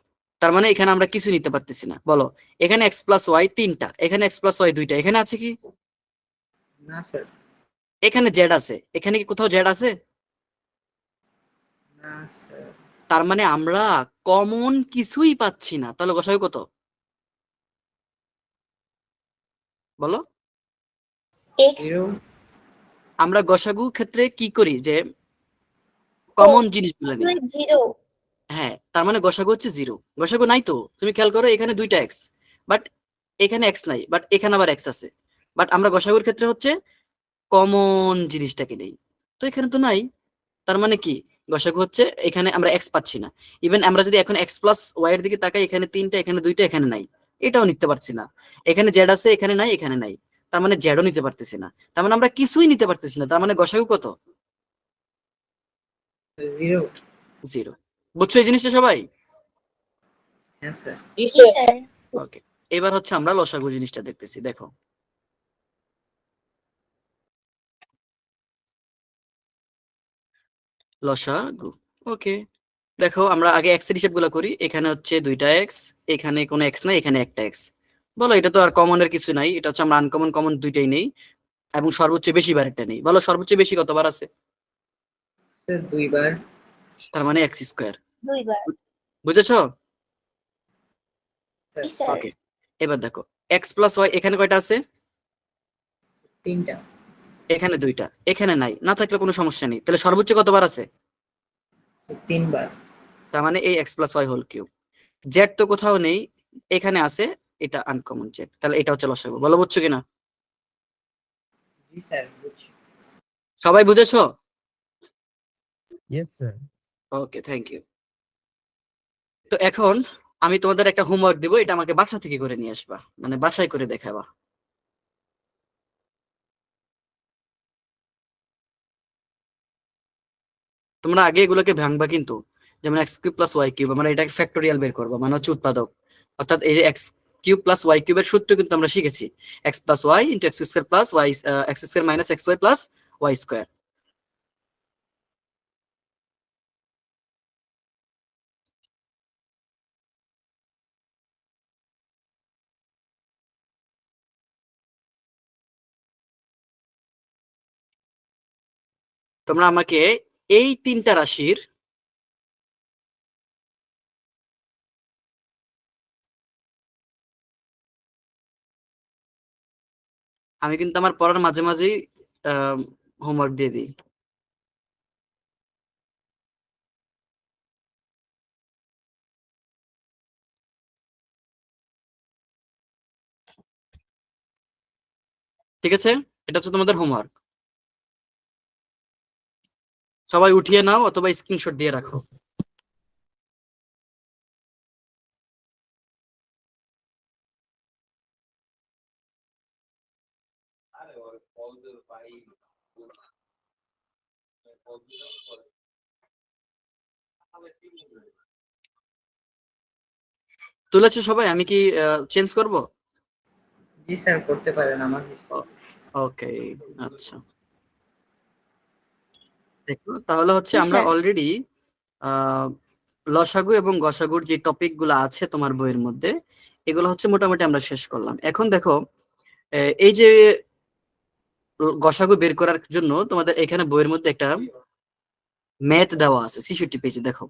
তার মানে এখানে আমরা কিছু নিতে পারতেছি না। বলো, এখানে এক্স প্লাস ওয়াই তিনটা, এখানে এক্স প্লাস ওয়াই দুইটা, এখানে আছে কি? না স্যার। এখানে জেড আছে, এখানে কি কোথাও জেড আছে? না স্যার। তার মানে আমরা কমন কিছুই পাচ্ছি না। তাহলে গসাগু কত বলো? x zero. আমরা গসাগু ক্ষেত্রে কি করি যে ও কমন জিনিসগুলো নিই। 0. হ্যাঁ, তার মানে গসাগু হচ্ছে জিরো। গসাগু নাই তো, তুমি খেয়াল করো এখানে দুইটা এক্স, বাট এখানে এক্স নাই, বাট এখানে আবার এক্স আছে। বাট আমরা গসাগুর ক্ষেত্রে হচ্ছে কমন জিনিসটাকে নেই, তো এখানে তো নাই। তার মানে কি, গসাগু হচ্ছে এখানে আমরা এক্স পাচ্ছি না। ইভেন আমরা যদি এখন এক্স প্লাস ওয়াই এর দিকে তাকাই, এখানে তিনটা, এখানে দুইটা, এখানে নাই, এটাও নিতে পারছি না। এখানে জেড আছে, এখানে নাই, এখানে নাই, তার মানে জেডও নিতে পারতেছি না। তার মানে আমরা কিছুই নিতে পারতেছি না। তার মানে গসাগু কত? জিরো। জিরো। বুঝছো এই জিনিসটা সবাই? হ্যাঁ স্যার। Yes, জি sir. স্যার। ওকে, এবার হচ্ছে আমরা লসাগু জিনিসটা দেখতেছি। দেখো, লসাগু। ওকে, দেখো আমরা আগে এক্স এর হিসাব গুলা করি। এখানে হচ্ছে দুইটা এক্স, এখানে কোনো এক্স নাই, এখানে একটা এক্স। বলো, এটা তো আর কমনের কিছু নাই, এটা হচ্ছে আমরা আনকমন কমন দুইটাই নেই, এবং সর্বোচ্চ বেশি বার একটা নেই। বলো সর্বোচ্চ বেশি কতবার আছে? স্যার দুইবার। তার মানে এক্স স্কোয়ার। 2 বার। বুঝেছো? জি স্যার স্যার। ওকে, এবার দেখো এক্স প্লাস ওয়াই এখানে কয়টা আছে? তিনটা। এখানে দুইটা, এখানে নাই, না থাকলে কোনো সমস্যা নেই। তাহলে সর্বোচ্চ কতবার আছে? স্যার তিনবার। তার মানে এই X plus Y whole cube. Z তো কোথাও নেই, এখানে আছে, এটা আনকমন জেড, তাহলে এটা হচ্ছে লসাগু। বলো বুঝছো কিনা? জি স্যার বুঝছি। সবাই বুঝেছো? Yes sir. Okay, thank you. তো এখন আমি তোমাদের একটা হোমওয়ার্ক দিব, এটা আমাকে বাসা থেকে করে নিয়ে আসবা, মানে বাসায় করে দেখাবা। তোমরা আগে এগুলোকে ভাঙবা কিন্তু, যেমন X cube plus Y cube, আমরা এটাকে ফ্যাক্টোরিয়াল বের করবো, মানে হচ্ছে উৎপাদক। অর্থাৎ এই যে এক্স কিউব প্লাস ওয়াই কিউবের সূত্র কিন্তু আমরা শিখেছি, X plus Y into X square plus Y, X square minus X Y plus Y square. তোমরা আমাকে এই তিনটা রাশির আমি কিন্তু আমার পড়ার মাঝে মাঝেই হোমওয়ার্ক দিয়ে দিই। ঠিক আছে, এটা হচ্ছে তোমাদের হোমওয়ার্ক। সবাই উঠিয়ে নাও অথবা স্ক্রিনশট দিয়ে রাখো। তুলেছো সবাই? আমি কি চেঞ্জ করব? জি স্যার, করতে পারেন, আমার ওকে, আচ্ছা। দেখো তাহলে হচ্ছে জি, আমরা স্যার। অলরেডি লসাগু এবং গসাগুর যে টপিক গুলো আছে তোমার বইয়ের মধ্যে, এগুলো হচ্ছে মোটামুটি আমরা শেষ করলাম। এখন দেখো এই যে গসাগু বের করার জন্য তোমাদের এখানে বইয়ের মধ্যে একটা ম্যাথ দেওয়া আছে 66 পেজে। দেখো,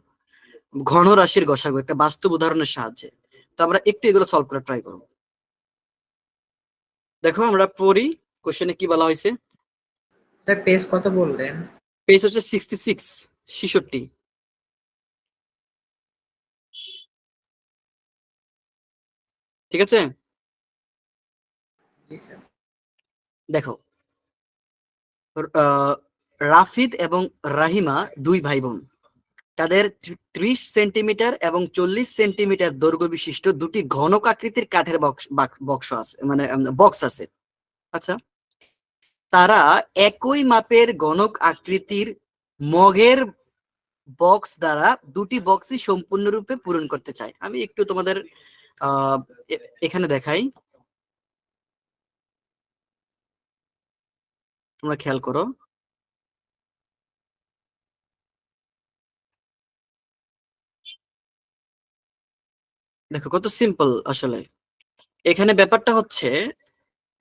ঘন রাশির গসাগু একটা বাস্তব উদাহরণের সাহায্যে। তো আমরা একটু এগুলো সলভ করে ট্রাই করবো। দেখো আমরা পড়ি, কোশ্চেনে কি বলা হয়েছে। স্যার পেজ কত বললেন? পেজ হচ্ছে 66, 66। ঠিক আছে, জি স্যার। দেখো আহ, রাফিদ এবং রাহিমা দুই ভাই বোন। তাদের 30 সেন্টিমিটার এবং 40 সেন্টিমিটার দৈর্ঘ্য বিশিষ্ট দুটি ঘনক আকৃতির কাঠের বক্স আছে, মানে বক্স আছে। আচ্ছা, তারা একই মাপের ঘনক আকৃতির মগের বক্স দ্বারা দুটি বক্সই সম্পূর্ণরূপে পূরণ করতে চায়। আমি একটু তোমাদের এখানে দেখাই, তোমরা খেয়াল করো। দেখো কত সিম্পল আসলে। এখানে ব্যাপারটা হচ্ছে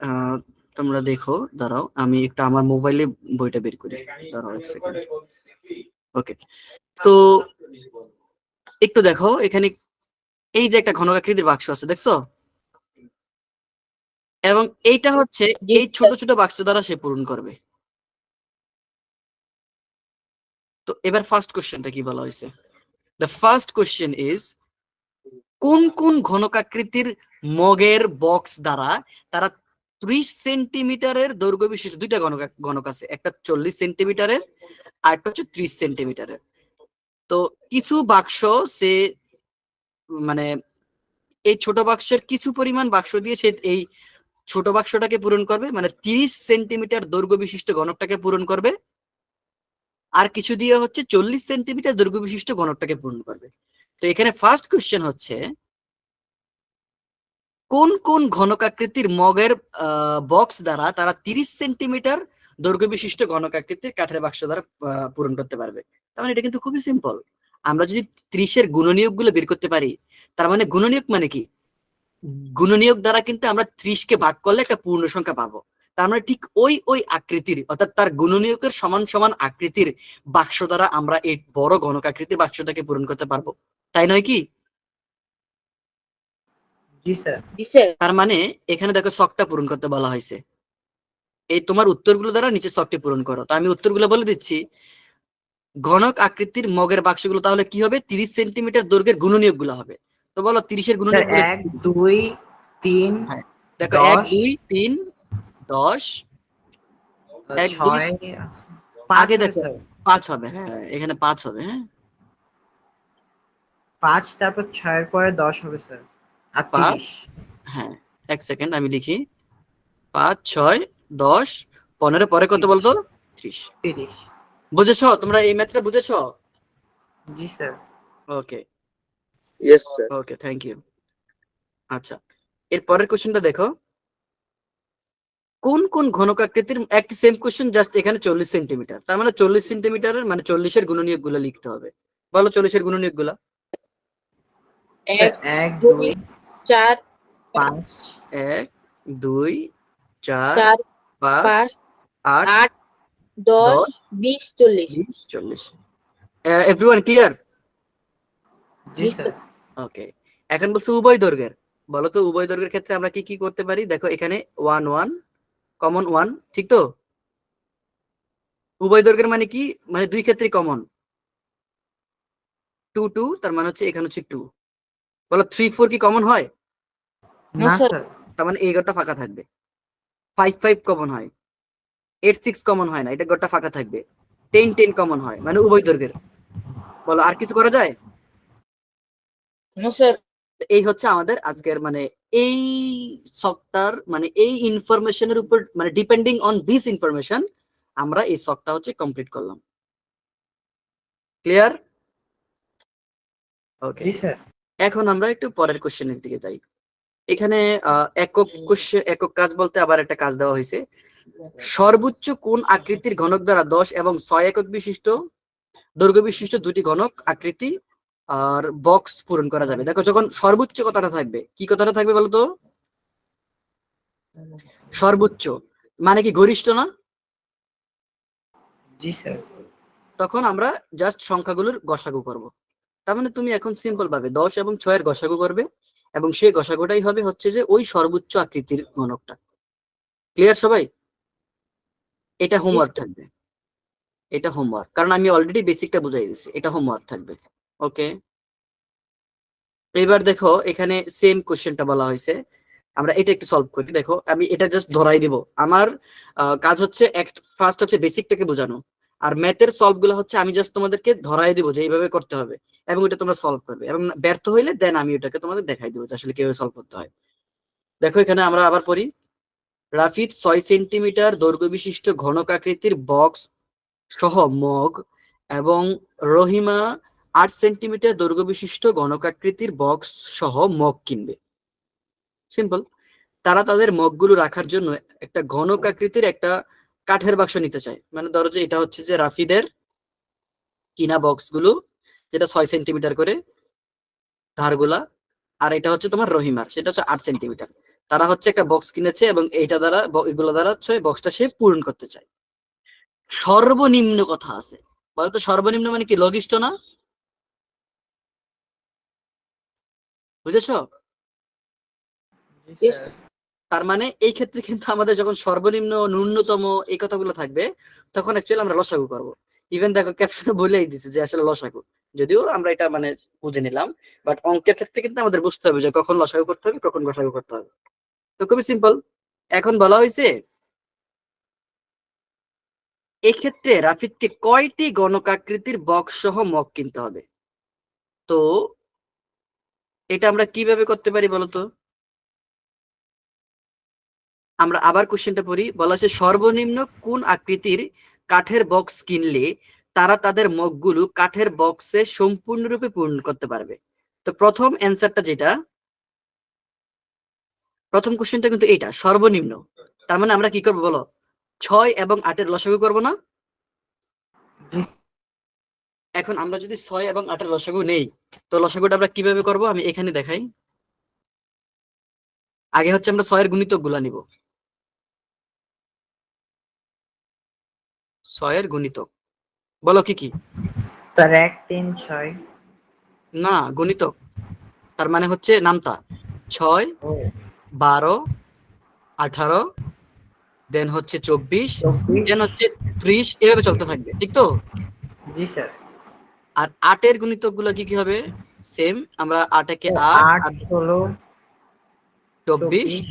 আহ, তোমরা দেখো, দাঁড়াও আমি একটু আমার মোবাইলে বইটা বের করি, দাঁড়াও এক সেকেন্ড। ওকে, তো একটু দেখো এখানে এই যে একটা ঘনক আকৃতির বাক্স আছে, দেখছো? এবং এইটা হচ্ছে জি এই ছোট স্যার। ছোট বাক্স দ্বারা সে পূরণ করবে। তো এবার ফার্স্ট কোশ্চেনটা কি বলা হয়েছে? দ্য ফার্স্ট কোশ্চেন ইজ, কোন কোন ঘনকাকৃতির মগের বক্স দ্বারা তারা 30 সেন্টিমিটারের দৈর্ঘ্য বিশিষ্ট দুইটা ঘনক আছে, একটা 40 সেন্টিমিটারের আর একটা হচ্ছে 30 সেন্টিমিটারের। তো কিছু বাক্স সে মানে এই ছোট বাক্সের কিছু পরিমাণ বাক্স দিয়ে সে এই ছোট বাক্সটাকে পূরণ করবে, মানে 30 সেন্টিমিটার দৈর্ঘ্য বিশিষ্ট ঘনকটাকে পূরণ করবে, আর কিছু দিয়ে হচ্ছে 40 সেন্টিমিটার দৈর্ঘ্য বিশিষ্ট ঘনকটাকে পূরণ করবে। তো এখানে ফার্স্ট কোশ্চেন হচ্ছে, কোন কোন ঘনকাকৃতির মগের বক্স দ্বারা তারা 30 সেন্টিমিটার দৈর্ঘ্য বিশিষ্ট ঘনকাকৃতির কাঠের বাক্স দ্বারা পূরণ করতে পারবে। তার মানে এটা কিন্তু খুবই সিম্পল। আমরা যদি 30-এর গুণনীয়ক গুলো বের করতে পারি, তার মানে গুণনীয়ক মানে কি, গুণনীয়ক দ্বারা কিন্তু আমরা 30-কে ভাগ করলে একটা পূর্ণ সংখ্যা পাবো। তার মানে ঠিক ওই ওই আকৃতির, অর্থাৎ তার গুণনীয়কের সমান সমান আকৃতির বাক্স দ্বারা আমরা এই বড় ঘনকাকৃতির বাক্সটাকে পূরণ করতে পারবো, তাই নয় কি? জি স্যার। জি স্যার। তার মানে এখানে দেখো ছকটা পূরণ করতে বলা হয়েছে, এই তোমার উত্তরগুলো দ্বারা নিচে ছকটি পূরণ করো। তো আমি উত্তরগুলো বলে দিচ্ছি। ঘনক আকৃতির মগের বাক্সগুলো তাহলে কি হবে, 30 সেন্টিমিটার দৈর্ঘ্যের গুণনীয়ক গুলো হবে। তো বলো 30-এর স্যার গুণনীয়ক গুলো। 1 2 3 হ্যাঁ, দেখো 1 10 2 3 10, 1 2 6 আছে, 5 আগে হবে দেখো স্যার। 5 হবে, হ্যাঁ এখানে 5 হবে, হ্যাঁ 5, তারপর 6 এর পরে 10 হবে স্যার, আর 5, 30। হ্যাঁ এক সেকেন্ড আমি লিখি, 5 6 10 15 পরে কত 30 বলতো? 30। 30। বুঝেছো? তোমরা এই ম্যাথটা বুঝেছো? জি sir. Okay yes sir. Okay, thank you. আচ্ছা, এর পরের কোশ্চেনটা দেখো, কোন কোন ঘনকাকৃতির, একটি সেম কোশ্চেন, জাস্ট এখানে 40 সেন্টিমিটার, তার মানে 40 সেন্টিমিটারের মানে 40-এর গুণনীয়ক গুলো লিখতে হবে। বলো 40-এর গুণনীয়ক গুলা। স্যার 1 1 2 2 4 5 1 2 4 4 5 5 8 8 10 10 20 40 20 40। Everyone clear? জি স্যার। ওকে, এখন বলছে উভয় দৈর্ঘ্যের। বলো তো উভয় দৈর্ঘ্যের ক্ষেত্রে আমরা কি কি করতে পারি? দেখো এখানে 1 1 কমন 1, ঠিক তো? উভয় দৈর্ঘ্যের মানে কি, মানে দুই ক্ষেত্রেই কমন। 2 2, তার মানে হচ্ছে এখানে হচ্ছে 2। বলো 3 4 কি কমন হয়? না না স্যার। স্যার। তার মানে এই ঘরটা ফাঁকা থাকবে। 5 5 কমন হয়, 8 6 কমন হয় না, এটা ঘরটা ফাঁকা থাকবে। 10 10 কমন হয়, মানে উভয় দৈর্ঘ্যের। বলো আর কিছু করা যায়? No sir. এই হচ্ছে আমাদের আজকের মানে এই সফটওয়্যার, মানে এই ইনফরমেশনের উপর, মানে ডিপেন্ডিং অন দিস ইনফরমেশন আমরা এই সফটটা হচ্ছে কমপ্লিট করলাম। ক্লিয়ার? ওকে, জি স্যার। এখন আমরা একটু পরের কোশ্চেনের দিকে যাই। এখানে একক কোশ্চেন, একক কাজ বলতে আবার একটা কাজ দেওয়া হয়েছে। সর্বোচ্চ কোন আকৃতির ঘনক দ্বারা 10 এবং 6 একক বিশিষ্ট দৈর্ঘ্য বিশিষ্ট দুটি ঘনক আকৃতি আর বক্স পূরণ করা যাবে? দেখো যখন সর্বোচ্চ কথাটা থাকবে, কি কথাটা থাকবে বলতো? সর্বোচ্চ মানে কি গরিষ্ঠ না? জি স্যার। তখন আমরা জাস্ট সংখ্যাগুলোর গসাগু করব। তার মানে তুমি এখন সিম্পল ভাবে 10 এবং 6 এর গসাগু করবে, এবং সেই গসাগুটাই হবে হচ্ছে যে ওই সর্বোচ্চ আকৃতির ঘনকটা। ক্লিয়ার সবাই? এটা হোমওয়ার্ক থাকবে, এটা হোমওয়ার্ক, কারণ আমি অলরেডি বেসিকটা বুঝাই দিচ্ছি, এটা হোমওয়ার্ক থাকবে। ওকে, এবার দেখো এখানে সেম কোশ্চেনটা বলা হয়েছে, আমরা এটা একটু সলভ করি। দেখো আমি এটা জাস্ট ধরাই দিব, আমার কাজ হচ্ছে ফার্স্ট হচ্ছে বেসিকটাকে বোঝানো, আর ম্যাথের সলভ গুলো হচ্ছে আমি জাস্ট তোমাদেরকে ধরাই দিব যে এইভাবে করতে হবে, এবং এটা তোমরা সলভ করবে, এবং ব্যর্থ হইলে দেন আমি ওটাকে তোমাদের দেখাই দিব যে আসলে কিভাবে সলভ করতে হয়। দেখো এখানে আমরা আবার পড়ি, রাফিদ 6 সেন্টিমিটার দৈর্ঘ্য বিশিষ্ট ঘনকাকৃতির বক্স সহ মগ এবং রহিমা 8 সেন্টিমিটার দৈর্ঘ্য বিশিষ্ট ঘনকাকৃতির বক্স সহ মগ কিনবে। সিম্পল, তারা তাদের মগগুলো রাখার জন্য একটা ঘনকাকৃতির একটা কাঠের বাক্স নিতে চায়। মানে ধরো যে এটা হচ্ছে যে রাফিদের কিনা বক্স গুলো, যেটা 6 সেন্টিমিটার করে ধারগুলা, আর এটা হচ্ছে তোমার রহিমার, সেটা হচ্ছে 8 সেন্টিমিটার। তারা হচ্ছে একটা বক্স কিনেছে এবং এইটা দ্বারা, এগুলো দ্বারা হচ্ছে বক্সটা সে পূরণ করতে চায়। সর্বনিম্ন কথা আছে, বলতো সর্বনিম্ন মানে কি? লঘিষ্ঠ না? বুঝেছো? জি ইয়েস। স্যার। তার মানে এই ক্ষেত্রে কিন্তু আমাদের যখন সর্বনিম্ন ন্যূনতম এই কথাগুলো থাকবে, তখন অ্যাকচুয়ালি আমরা লসাগু করব। ইভেন দেখো ক্যাপশনে বলেই দিছে যে আসলে লসাগু, যদিও আমরা এটা মানে বুঝে নিলাম, বাট অঙ্কের ক্ষেত্রে কিন্তু আমাদের বুঝতে হবে যে কখন লসাগু করতে হবে, কখন গসাগু করতে হবে। তো খুবই সিম্পল। এখন বলা হয়েছে এক্ষেত্রে রাফিদকে কয়টি গণকাকৃতির বক্স সহ মগ কিনতে হবে? তো এটা আমরা কিভাবে করতে পারি বলতো? আমরা আবার কোশ্চেনটা পড়ি, বলা হচ্ছে সর্বনিম্ন কোন আকৃতির কাঠের বক্স কিনলে তারা তাদের মগগুলো কাঠের বক্সে সম্পূর্ণরূপে পূরণ করতে পারবে? তো প্রথম অ্যান্সারটা যেটা, প্রথম কোশ্চেনটা কিন্তু এটা সর্বনিম্ন। তার মানে আমরা কি করবো বলো? 6 এবং 8-এর লসাগু করবো না? জি এখন আমরা যদি 6 এবং 8-এর লসাগু নেই, তো লসাগুটা আমরা কিভাবে করব আমি এখানে দেখাই। আগে হচ্ছে আমরা 6 এর গুণিতক গুলা নিব, 6 এর গুণিতক বলো কি কি? স্যার 1 3 6। না, গুণিতক, তার মানে হচ্ছে নামতা। 6 ও 12 18 দেন হচ্ছে 24 দেন 24। হচ্ছে 30, এভাবে চলতে থাকবে, ঠিক তো? জি স্যার। আর 8-এর গুণিতক গুলো কি কি হবে? সেম, আমরা 8 একে 8 8 16 24 24।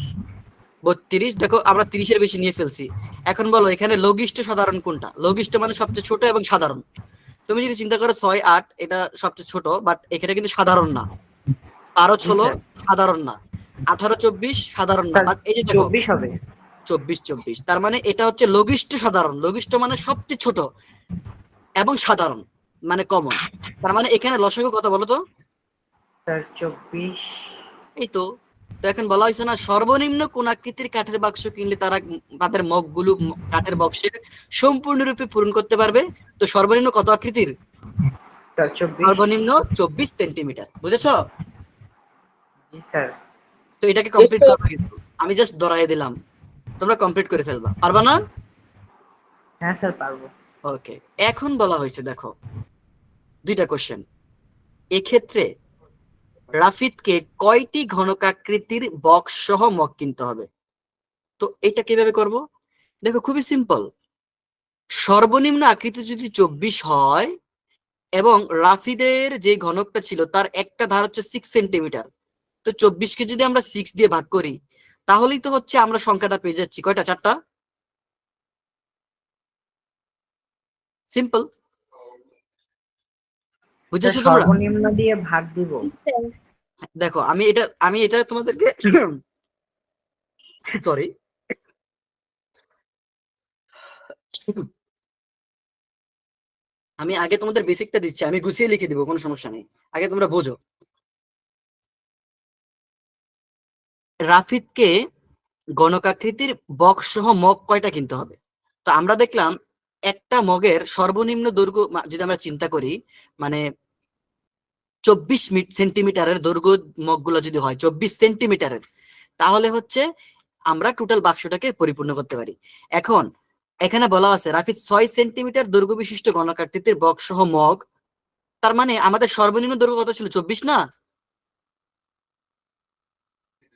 32, দেখো আমরা 30-এর বেশি নিয়ে ফেলছি। এখন বলো এখানে লঘিষ্ঠ সাধারণ কোনটা? লঘিষ্ঠ মানে সবচেয়ে ছোট এবং সাধারণ। তুমি যদি চিন্তা করো 6 8 এটা সবচেয়ে ছোট, বাট এখানে কিন্তু সাধারণ না। 12 জি 16 স্যার। সাধারণ না। 18 24 সাধারণ না, স্যার বাট এই যে দেখো 24 হবে। 24 24, তার মানে এটা হচ্ছে লঘিষ্ঠ সাধারণ। লঘিষ্ঠ মানে সবচেয়ে ছোট, এবং সাধারণ মানে কমন। তার মানে এখানে লসাগু কত বলো তো? স্যার 24। এই তো। তো এখন বলা হয়েছে না সর্বনিম্ন কোন আকৃতির কাঠের বাক্স কিনলে তারা তাদের মগগুলো কাঠের বক্সের সম্পূর্ণরূপে পূরণ করতে পারবে। তো সর্বনিম্ন কত আকৃতির? স্যার 24। সর্বনিম্ন 24 সেন্টিমিটার। বুঝেছো? জি স্যার। তো এটাকে কমপ্লিট করবে কিন্তু আমি জাস্ট ধরাই দিলাম, তোমরা কমপ্লিট করে ফেলবা, পারবা না? হ্যাঁ স্যার পারবো। ওকে, এখন বলা হয়েছে দেখো দুইটা কোশ্চেন। এক্ষেত্রে রাফিদকে কয়টি ঘনকাকৃতির বক্স সহ মগ কিনতে হবে? তো এটা কিভাবে করব? দেখো খুবই সিম্পল। সর্বনিম্ন আকৃতি যদি 24 হয় এবং রাফিদের যে ঘনকটা ছিল তার একটা ধার হচ্ছে 6 সেন্টিমিটার, তো 24কে যদি আমরা 6 দিয়ে ভাগ করি তাহলেই তো হচ্ছে আমরা সংখ্যাটা পেয়ে যাচ্ছি কয়টা? 4টা। সিম্পল। বুঝেছো তোমরা? সর্বনিম্ন দিয়ে ভাগ দিব। জি স্যার। দেখো আমি এটা তোমাদেরকে সরি, আমি আগে তোমাদের বেসিকটা দিচ্ছি, আমি গুছিয়ে লিখে দিব, কোনো সমস্যা নেই, আগে তোমরা বোঝো। রাফিদকে গণকাকৃতির বক্স সহ মগ কয়টা কিনতে হবে? তো আমরা দেখলাম একটা মগের সর্বনিম্ন দৈর্ঘ্য যদি আমরা চিন্তা করি, মানে 24 সেন্টিমিটারের দৈর্ঘ্য মগগুলো যদি হয় 24 সেন্টিমিটারের, তাহলে হচ্ছে আমরা টোটাল বাক্সটাকে পরিপূর্ণ করতে পারি। এখন এখানে বলা আছে রাফিদ 6 সেন্টিমিটার দৈর্ঘ্য বিশিষ্ট ঘনকাকৃতির বক্স সহ মগ, তার মানে আমাদের সর্বনিম্ন দৈর্ঘ্য কত ছিল? 24 না?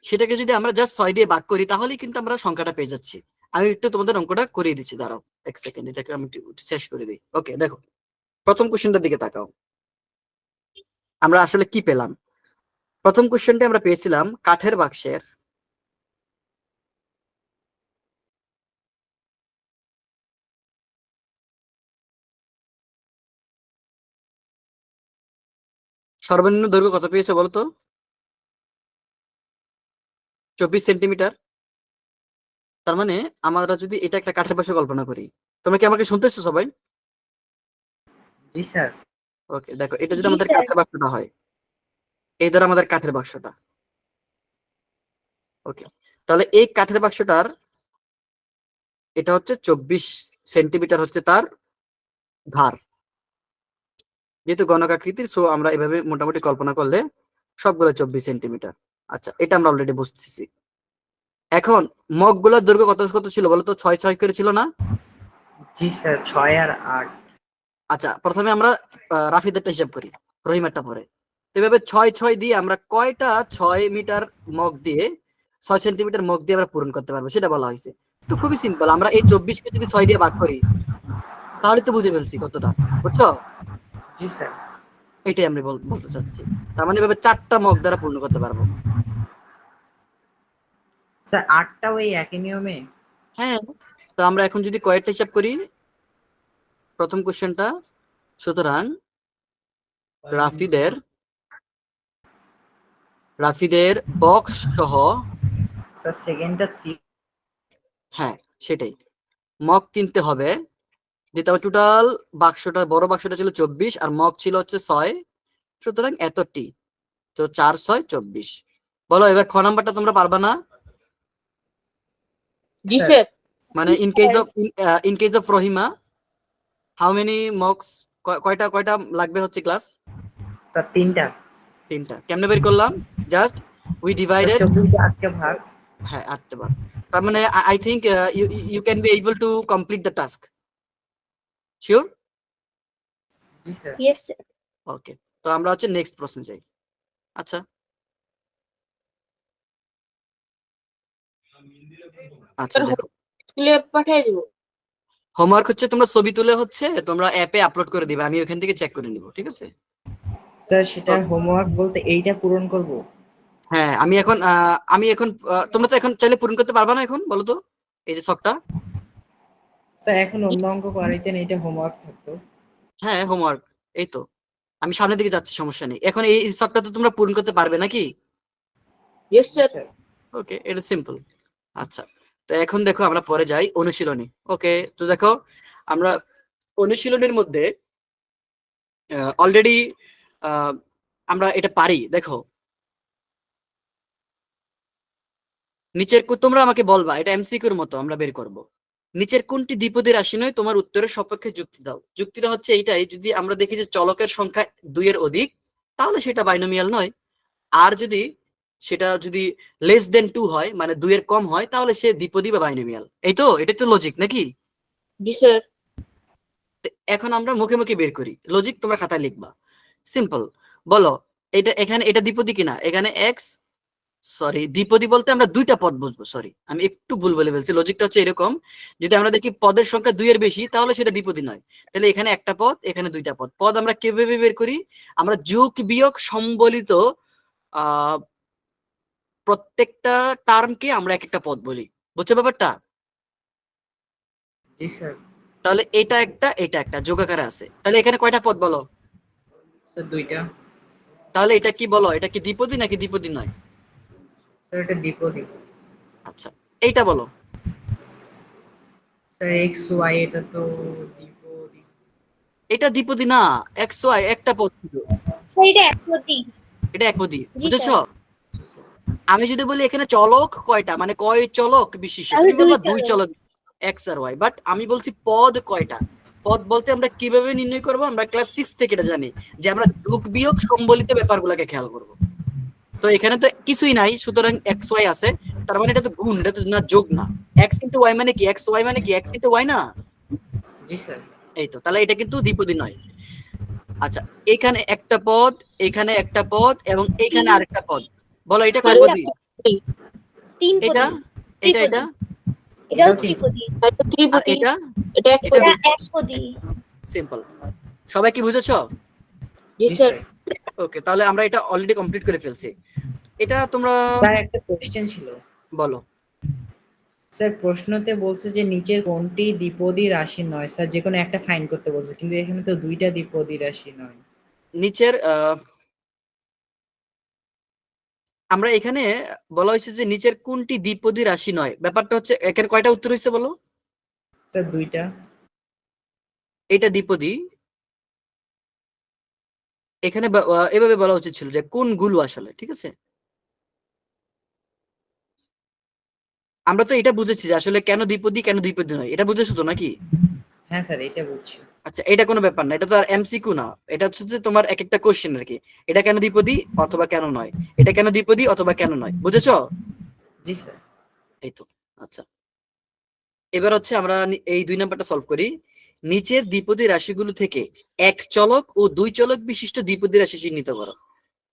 সেটাকে যদি আমরা জাস্ট 6 দিয়ে ভাগ করি তাহলেই কিন্তু আমরা সংখ্যাটা পেয়ে যাচ্ছি। আমি একটু তোমাদের অঙ্কটা করিয়ে দিচ্ছি, দাঁড়াও এক সেকেন্ড, এটাকে আমি একটু শেষ করে দিই। ওকে দেখো, প্রথম কোশ্চেনটার দিকে তাকাও, আমরা আসলে কি পেলাম। প্রথম কোশ্চেনটা আমরা পেয়েছিলাম কাঠের বাক্সের সর্বনিম্ন দৈর্ঘ্য কত পেয়েছে বলতো? 24 সেন্টিমিটার। তার মানে আমরা যদি এটা একটা কাঠের বাক্স কল্পনা করি, তোমরা কি আমাকে শুনতেছো সবাই? জি স্যার। ওকে দেখো, এটা যদি জি আমাদের স্যার। কাঠের বাক্সটা হয়, এই ধরো আমাদের কাঠের বাক্সটা। ওকে, তাহলে এই কাঠের বাক্সটার এটা হচ্ছে 24 সেন্টিমিটার হচ্ছে তার ধার, যেহেতু গণকাকৃতির, সো আমরা এভাবে মোটামুটি কল্পনা করলে সবগুলো 24 সেন্টিমিটার। আচ্ছা, এটা আমরা অলরেডি বুঝতেছি। এখন মগগুলোর দৈর্ঘ্য কত কত ছিল বলতো? 6 6 করে ছিল না? জি স্যার 6 আর 8। আচ্ছা, প্রথমে আমরা রাফিদেরটা হিসাব করি, রহিমারটা পরে। তো এভাবে 6 6 দিয়ে আমরা কয়টা 6 মিটার মগ দিয়ে 6 সেন্টিমিটার মগ দিয়ে আমরা পূরণ করতে পারবো সেটা বলা হয়েছে। তো খুবই সিম্পল, আমরা এই 24কে যদি 6 দিয়ে ভাগ করি তাহলে তো বুঝে ফেলছি কতটা, বুঝছো? জি স্যার। এটাই আমি বলতে চাচ্ছি। তার মানে এভাবে 4টা মগ দ্বারা পূর্ণ করতে পারবো। স্যার 8টা ওই একই নিয়মে? হ্যাঁ, তো আমরা এখন যদি কয়টা হিসাব করি, প্রথম কোশ্চেনটা, সুতরাং রাফিদের বক্স সহ, স্যার সেকেন্ডটা 3। হ্যাঁ সেটাই, মগ কিনতে হবে। যেটা টোটাল বাক্সটা, বড় বাক্সটা ছিল 24 আর মগ ছিল হচ্ছে 6, সুতরাং এতটি। তো 4 6 24। বলো এবার খ নাম্বারটা তোমরা পারবা না? জি স্যার। স্যার। মানে in case of Rahima, how many mugs, কয়টা কয়টা লাগবে হচ্ছে ক্লাস? স্যার 3টা। 3টা। কেমনে বের করলাম? জাস্ট উই ডিভাইডেড, 24 কে 8 কে ভাগ। হ্যাঁ 8টা বার। তার মানে I think you can be able to complete the task. Sure? জি স্যার। Yes sir. ওকে, তো আমরা হচ্ছে নেক্সট প্রশ্নে যাই। আচ্ছা আচ্ছা দেখো, স্কুলে পাঠিয়ে দিব। হোমওয়ার্ক হচ্ছে তোমরা ছবি তুলে হচ্ছে তোমরা অ্যাপে আপলোড করে দিবে, আমি ওখান থেকে চেক করে নিব, ঠিক আছে? স্যার সেটা হোমওয়ার্ক বলতে এইটা পূরণ করব? হ্যাঁ আমি এখন তোমরা তো এখন চাইলে পূরণ করতে পারবা না এখন বলো তো, এই যে শখটা। স্যার এখন অন্য অঙ্ক করাইতেন, এইটা হোমওয়ার্ক থাকতো। হ্যাঁ হোমওয়ার্ক, এই তো আমি সামনের দিকে যাচ্ছি, সমস্যা নেই। এখন এই শখটা তো তোমরা পূরণ করতে পারবে নাকি? ইয়েস জি স্যার। স্যার। ওকে, এটা সিম্পল। আচ্ছা, তো এখন দেখো আমরা পরে যাই অনুশীলনী। ওকে, তো দেখো আমরা অনুশীলনীর মধ্যে অলরেডি আমরা এটা পারি। দেখো নিচের তোমরা আমাকে বলবা, এটা এমসিকিউর মতো আমরা বের করব। নিচের কোনটি দ্বিপদী রাশি নয়, তোমার উত্তরের সপক্ষে যুক্তি দাও। যুক্তিটা হচ্ছে এইটাই, যদি আমরা দেখি যে চলকের সংখ্যা 2 এর অধিক তাহলে সেটা বাইনোমিয়াল নয়, আর যদি লেস দেন 2 হয় মানে 2 এর কম হয় তাহলে সে দ্বিপদী বা বাইনোমিয়াল। এই তো, এটা তো লজিক নাকি? জি স্যার। এখন আমরা মুখে মুখে বের করি, লজিক তোমরা খাতায় লিখবা। সিম্পল, বলো এটা এখানে এটা দ্বিপদী কিনা। এখানে এক্স, সরি দ্বিপদী বলতে আমরা দুইটা পদ বুঝবো, সরি আমি একটু ভুল বলে ফেলছি। লজিকটা হচ্ছে এরকম, যদি আমরা দেখি পদের সংখ্যা 2 এর বেশি তাহলে সেটা দ্বিপদী নয়। তাহলে এখানে একটা পদ, এখানে দুইটা পদ। পদ আমরা কিভাবে বের করি? আমরা যোগ বিয়োগ সম্বলিত আহ প্রত্যেকটা টার্মকে আমরা এক একটা পদ বলি। বুঝছো ব্যাপারটা? জি স্যার। তাহলে এটা একটা যোগাকারে আছে। তাহলে এখানে কয়টা পদ বলো? স্যার দুইটা। তাহলে এটা কি বলো, এটা কি দ্বিপদী নাকি দ্বিপদী নয়? স্যার এটা দ্বিপদী। আচ্ছা, এইটা বলো। স্যার এক্স ওয়াই এটা তো দ্বিপদী। এটা দ্বিপদী না, এক্স ওয়াই একটা পদ ছিল, স্যার এটা একপদী। এটা একপদী। জি বুঝেছো? স্যার। আমি যদি বলি এখানে চলক কয়টা, মানে কয় চলক বিশিষ্ট, তাহলে তুমি বলবা 2 দুই চলক এক্স আর ওয়াই। বাট আমি বলছি পদ কয়টা। পদ বলতে আমরা কিভাবে নির্ণয় করব? আমরা ক্লাস 6 থেকে এটা জানি যে আমরা যোগ বিয়োগ সম্বলিত ব্যাপারগুলোকে খেয়াল করব। তো এখানে তো কিছুই নাই, সুতরাং এক্স ওয়াই আছে, তার মানে এটা তো গুণ, এটা তো না যোগ না। এক্স ইন্টু ওয়াই মানে কি, এক্স ওয়াই মানে কি এক্স ইন্টু ওয়াই না? জি স্যার। এই তো, তাহলে এটা কিন্তু দ্বিপদী নয়। আচ্ছা, এখানে একটা পদ, এখানে একটা পদ এবং এখানে আরেকটা পদ, বলো এটা কয় পদী? তিন এটা পদী। এটা এটা এটাও এটা ত্রিপদী। এটা আর ত্রিপদী। এটা এটা এটা একপদী। এটা একপদী। সিম্পল। সবাই কি বুঝেছো? জি জি স্যার। স্যার। ওকে, তাহলে আমরা এটা অলরেডি কমপ্লিট করে ফেলছি। এটা তোমরা স্যার একটা কোশ্চেন ছিল। বলো। স্যার প্রশ্নতে বলছে যে নিচের কোনটি দ্বিপদী রাশি নয়, স্যার যে কোনো একটা ফাইন্ড করতে বলছে, কিন্তু এখানে তো দুইটা দ্বিপদী রাশি নয়। নিচের আমরা এখানে বলা হয়েছে যে নিচের কোনটি দ্বিপদী রাশি নয়। ব্যাপারটা হচ্ছে এখানে কয়টা উত্তর হয়েছে বলো? স্যার দুইটা। এটা দ্বিপদী। এখানে এভাবে বলা উচিত ছিল যে কোনগুলো আসলে, ঠিক আছে? আমরা তো এটা বুঝেছি যে আসলে কেন দ্বিপদী কেন দ্বিপদী নয়, এটা বুঝেছো তো নাকি? হ্যাঁ স্যার এটা বুঝছি। আচ্ছা, এটা কোনো ব্যাপার না, এটা তো আর এমসিকিউ না। এটা হচ্ছে যে তোমার এক একটা কোশ্চেন আর কি। এটা কেন দ্বিপদী অথবা কেন নয়, এটা কেন দ্বিপদী অথবা কেন নয়, বুঝেছো? জি স্যার। এই তো। আচ্ছা, এবার হচ্ছে আমরা এই 2 নাম্বারটা সলভ করি। নিচের দ্বিপদী রাশিগুলো থেকে এক চলক ও 2 চলক বিশিষ্ট দ্বিপদী রাশি চিহ্নিত করো।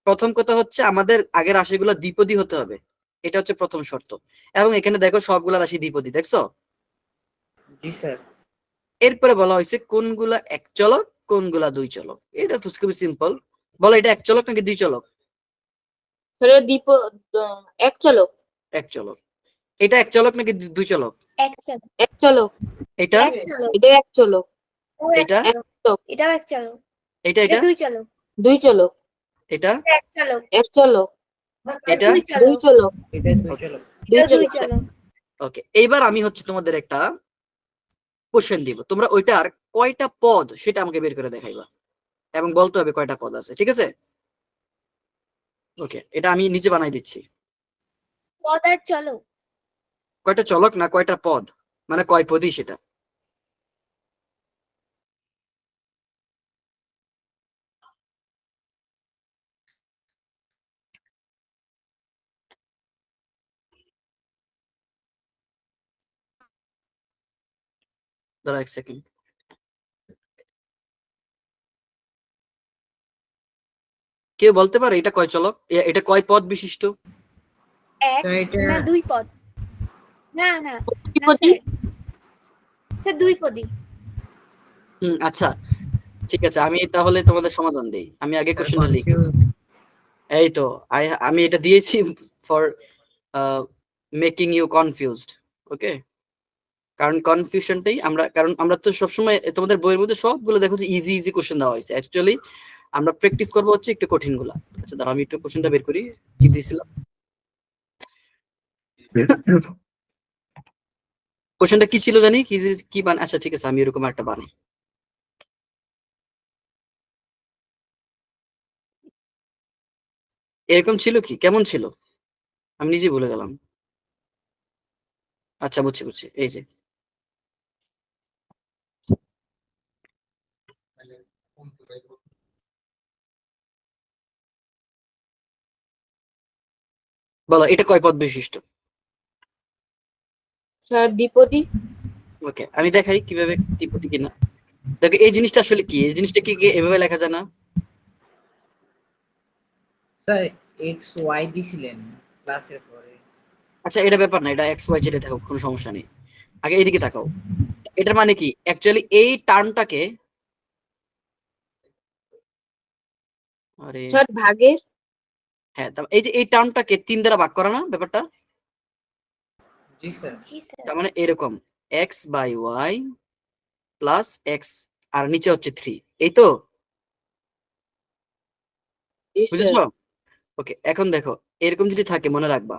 প্রথম কথা হচ্ছে আমাদের আগের রাশিগুলো দ্বিপদী হতে হবে, এটা হচ্ছে প্রথম শর্ত। এবং এখানে দেখো সবগুলা রাশি দ্বিপদী, দেখছো? জি স্যার। এরপরে বলা হয়েছে কোনগুলা এক চলক কোনগুলা 2 চলক। এটা তো খুবই সিম্পল, বলো এটা এক চলক নাকি 2 চলক? স্যার এক চলক। এক চলক। এটা এক চলক নাকি 2 চলক? এক চলক। এক চলক। এটা এক চলক। এটা এক চলক। ও এক এটা এক চলক। চলক। এটাও এক চলক। এটা এটা এটা দুই চলক। দুই চলক। এটা এক চলক। এক চলক। এটা দুই দুই চলক। চলক। এটা দুই চলক। দুই এটাও দুই চলক। চলক। ওকে, এইবার আমি হচ্ছে তোমাদের একটা কোশ্চেন দিব, তোমরা ওইটার কয়টা পদ সেটা আমাকে বের করে দেখাইবা এবং বলতে হবে কয়টা পদ আছে, ঠিক আছে? ওকে, এটা আমি নিজে বানাই দিচ্ছি। পদ আর চলক। কয়টা চলক না কয়টা পদ, মানে কয় পদই সেটা। দাঁড়া এক সেকেন্ড। কেউ বলতে পারে এটা কয় চলক, এটা কয় পদ বিশিষ্ট? এক স্যার এটা না দুই পদ। না না না ত্রিপদী। স্যার। স্যার দুই পদী। আচ্ছা ঠিক আছে, আমি তাহলে তোমাদের সমাধান দেই। আমি আগে স্যার কোশ্চেনটা লিখি। কনফিউজ। এই তো, আমি এটা দিয়েছি ফর মেকিং ইউ কনফিউজড। ওকে, কারণ কনফিউশনটাই কারণ আমরা তো সবসময় তোমাদের বইয়ের মধ্যে সবগুলো দেখো যে ইজি ইজি কোশ্চেন দেওয়া হয়েছে, অ্যাকচুয়ালি আমরা প্র্যাকটিস করবো হচ্ছে একটু কঠিন গুলা। আচ্ছা দাঁড়াও, আমি একটু কোশ্চেনটা বের করি, কি দিয়েছিলাম। কোশ্চেনটা কি ছিল জানি, কি কি আচ্ছা ঠিক আছে, আমি এরকম একটা বানাই। এরকম ছিল কি, কেমন ছিল? আমি নিজে ভুলে গেলাম। আচ্ছা, বুঝছি, এই যে বলো এটা কয় পদ বিশিষ্ট? স্যার দ্বিপদী। ওকে, আমি দেখাই কিভাবে দ্বিপদী কিনা। দেখো এই জিনিসটা আসলে কি, এই জিনিসটা কি এভাবে লেখা যায় না? স্যার এক্স ওয়াই দিছিলেন ক্লাসের পরে। আচ্ছা, এটা ব্যাপার না, এটা এক্স ওয়াই জেড থাকো, কোনো সমস্যা নেই। আগে এইদিকে তাকাও, এটার মানে কি অ্যাকচুয়ালি এই টার্মটাকে, আরে স্যার ভাগের। হ্যাঁ, এই যে এই টার্মটাকে 3 দ্বারা ভাগ করা না ব্যাপারটা? জি স্যার। জি স্যার। তার মানে এরকম X by Y plus x, আর নিচে হচ্ছে 3, এই তো, জি স্যার। বুঝেছো? ওকে, এখন দেখো এরকম যদি থাকে মনে রাখবা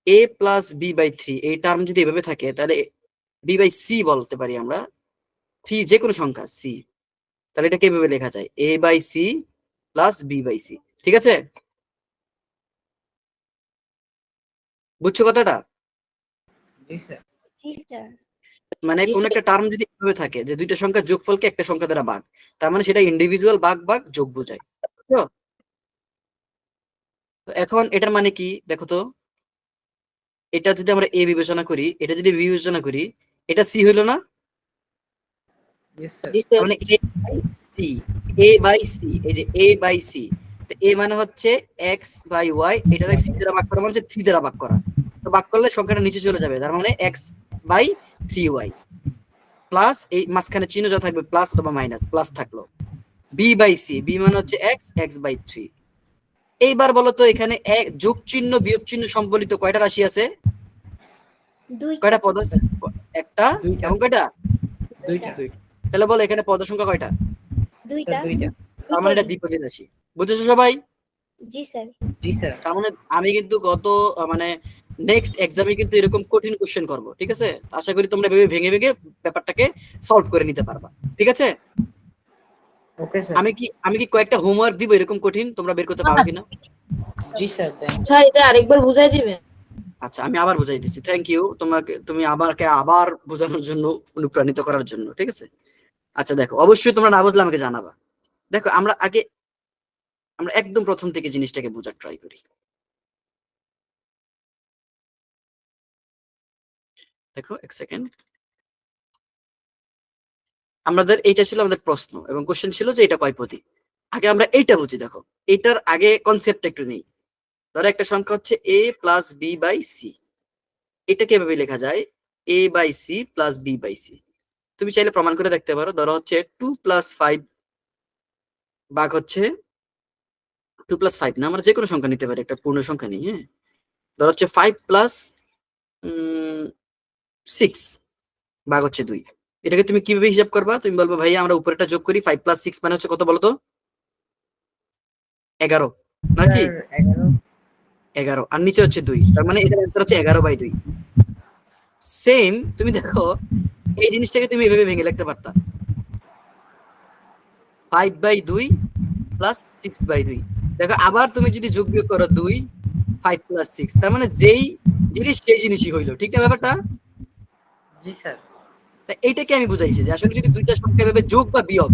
এ প্লাস বি বাই 3, এই টার্ম যদি এভাবে থাকে তাহলে বি বাই সি বলতে পারি আমরা, 3 যে কোনো সংখ্যা সি, তাহলে এটাকে এভাবে লেখা যায় A by C plus B by C. ঠিক আছে, বুঝছো কথাটা? জি স্যার। জি স্যার। মানে জি কোন স্যার। একটা টার্ম যদি এভাবে থাকে যে দুইটা সংখ্যার যোগফলকে একটা সংখ্যা দ্বারা ভাগ, তার মানে সেটা ইন্ডিভিজুয়াল ভাগ ভাগ যোগ বোঝায়, বুঝছো? তো এখন এটার মানে কি দেখো তো, এটা যদি আমরা এ বিবেচনা করি, এটা যদি বি বিবেচনা করি, এটা সি হইলো না? Yes sir. জি তার স্যার। মানে A by C, A by C, এই যে এ বাই সি, তো এ মানে হচ্ছে এক্স বাই ওয়াই, এটা সি দ্বারা ভাগ করা মানে হচ্ছে 3 দ্বারা ভাগ করা, তো ভাগ করলে সংখ্যাটা নিচে চলে যাবে, তার মানে এক্স বাই 3y প্লাস এই মাঝখানে চিহ্ন যা থাকবে প্লাস অথবা মাইনাস, প্লাস থাকলো বি বাই সি, বি মানে হচ্ছে এক্স, এক্স বাই 3। এইবার বলো তো এখানে যোগ চিহ্ন বিয়োগ চিহ্ন সম্বলিত কয়টা রাশি আছে, দুইটা। কয়টা পদ আছে? একটা দুইটা। এবং কয়টা? দুইটা। দুইটা। তাহলে বলো এখানে পদ সংখ্যা কয়টা? দুইটা। স্যার দুইটা। তার মানে এটা দ্বিপদী রাশি, বুঝেছো সবাই? জি স্যার। জি স্যার। তার মানে আমি কিন্তু গত মানে নেক্সট এক্সামে কিন্তু এরকম কঠিন কোশ্চেন করব, ঠিক আছে? আশা করি তোমরা ভেবে ভেঙে ভেঙে ব্যাপারটাকে সলভ করে নিতে পারবা, ঠিক আছে? Okay sir. আমি কি কয়েকটা হোমওয়ার্ক দিব এরকম কঠিন, তোমরা বের করতে পারো কিনা? জি স্যার দেন। স্যার এটা আরেকবার বুঝাই দিবেন? আচ্ছা, আমি আবার বুঝাই দিচ্ছি, থ্যাংক ইউ তোমাকে, তুমি আমাকে আবার বোঝানোর জন্য, অনুপ্রাণিত করার জন্য, ঠিক আছে? আচ্ছা দেখো, অবশ্যই তোমরা না বুঝলে আমাকে জানাবা। দেখো আমরা একদম প্রথম থেকে জিনিসটাকে বোঝার ট্রাই করি। দেখো এক সেকেন্ড, আমাদের এইটা ছিল আমাদের প্রশ্ন এবং কোশ্চেন ছিল যে এটা কয় পদী। আগে আমরা এইটা বুঝি, দেখো এইটার আগে কনসেপ্ট একটু নেই। ধরো একটা সংখ্যা হচ্ছে a plus B by C, এটাকে এভাবে লেখা যায় a by C plus B by C. তুমি চাইলে প্রমাণ করে দেখতে পারো, ধরো হচ্ছে 2+5 ভাগ হচ্ছে 2+5 না, আমরা যে কোনো সংখ্যা নিতে পারি, একটা পূর্ণ সংখ্যা নেই, হ্যাঁ? ধরো হচ্ছে 5+6 ভাগ হচ্ছে 2। এটাকে তুমি কিভাবে হিসাব করবা? তুমি বলবো ভাই আমরা উপরেটা যোগ করি, 5+6 মানে হচ্ছে কত বলো তো? 11 নাকি? স্যার 11। 11, আর নিচে হচ্ছে 2, তার মানে এটার অ্যান্সার হচ্ছে 11/2। সেম তুমি দেখো এই জিনিসটাকে তুমি এভাবে ভেঙে লিখতে পারতা 5/2 প্লাস 6/2। দেখো আবার তুমি যদি যোগ বিয়োগ করো 2, 5+6, তার মানে যেই জিনিস সেই জিনিসই হইলো, ঠিক না ব্যাপারটা? জি স্যার। তা এইটাকে আমি বুঝাইছি যে আসলে যদি দুইটা সংখ্যা এভাবে যোগ বা বিয়োগ,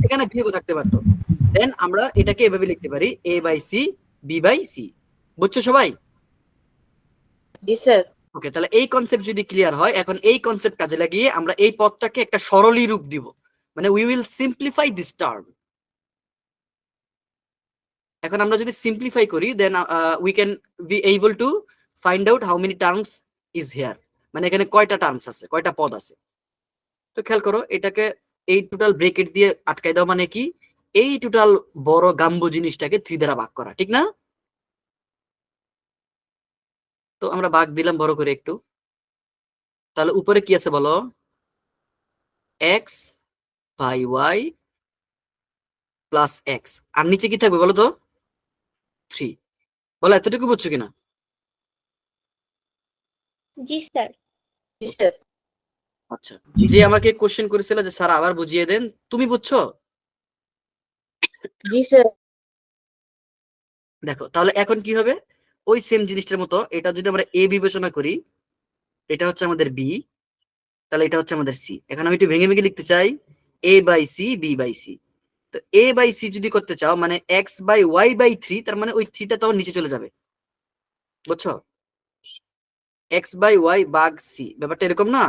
এখানে বিয়োগও থাকতে পারতো, দেন আমরা এটাকে এভাবে লিখতে পারি a by C B by C. বুঝছো সবাই? জি স্যার। ওকে, তাহলে এই কনসেপ্ট যদি ক্লিয়ার হয়, এখন এই কনসেপ্ট কাজে লাগিয়ে আমরা এই পদটাকে একটা সরলীকরণ রূপ দিব, মানে we will simplify this term. এখন আমরা যদি সিম্পলিফাই করি then we can be able to find out how many terms is here, মানে এখানে কয়টা টার্মস আছে, কয়টা পদ আছে। তো খেয়াল করো এটাকে এই টোটাল ব্রেকেট দিয়ে আটকাই দাও, মানে কি এই টোটাল বড় গাম্বু জিনিসটাকে 3 দ্বারা ভাগ করা, ঠিক না? তো আমরা ভাগ দিলাম বড় করে একটু, তাহলে উপরে কি আছে বলো? X by Y plus x, আর নিচে কি থাকবে বলো তো? 3। বলো এতটুকু বুঝছো কিনা? জি স্যার। জি স্যার। আচ্ছা, যে আমাকে কোশ্চেন করেছিল যে স্যার আবার বুঝিয়ে দেন, তুমি বুঝছো? জি স্যার। দেখো তাহলে এখন কি হবে, ওই সেম জিনিসটার মতো এটা যদি আমরা এ বিবেচনা করি, এটা হচ্ছে আমাদের বি, তাহলে এটা হচ্ছে আমাদের সি। এখন আমি একটু ভেঙে ভেঙে লিখতে চাই, a by C B by C. তো এ বাই সি যদি করতে চাও মানে x by y by three, তার মানে ওই থ্রিটা তখন নিচে চলে যাবে, বুঝছো? এক্স বাই ওয়াই বাগ সি, ব্যাপারটা এরকম না?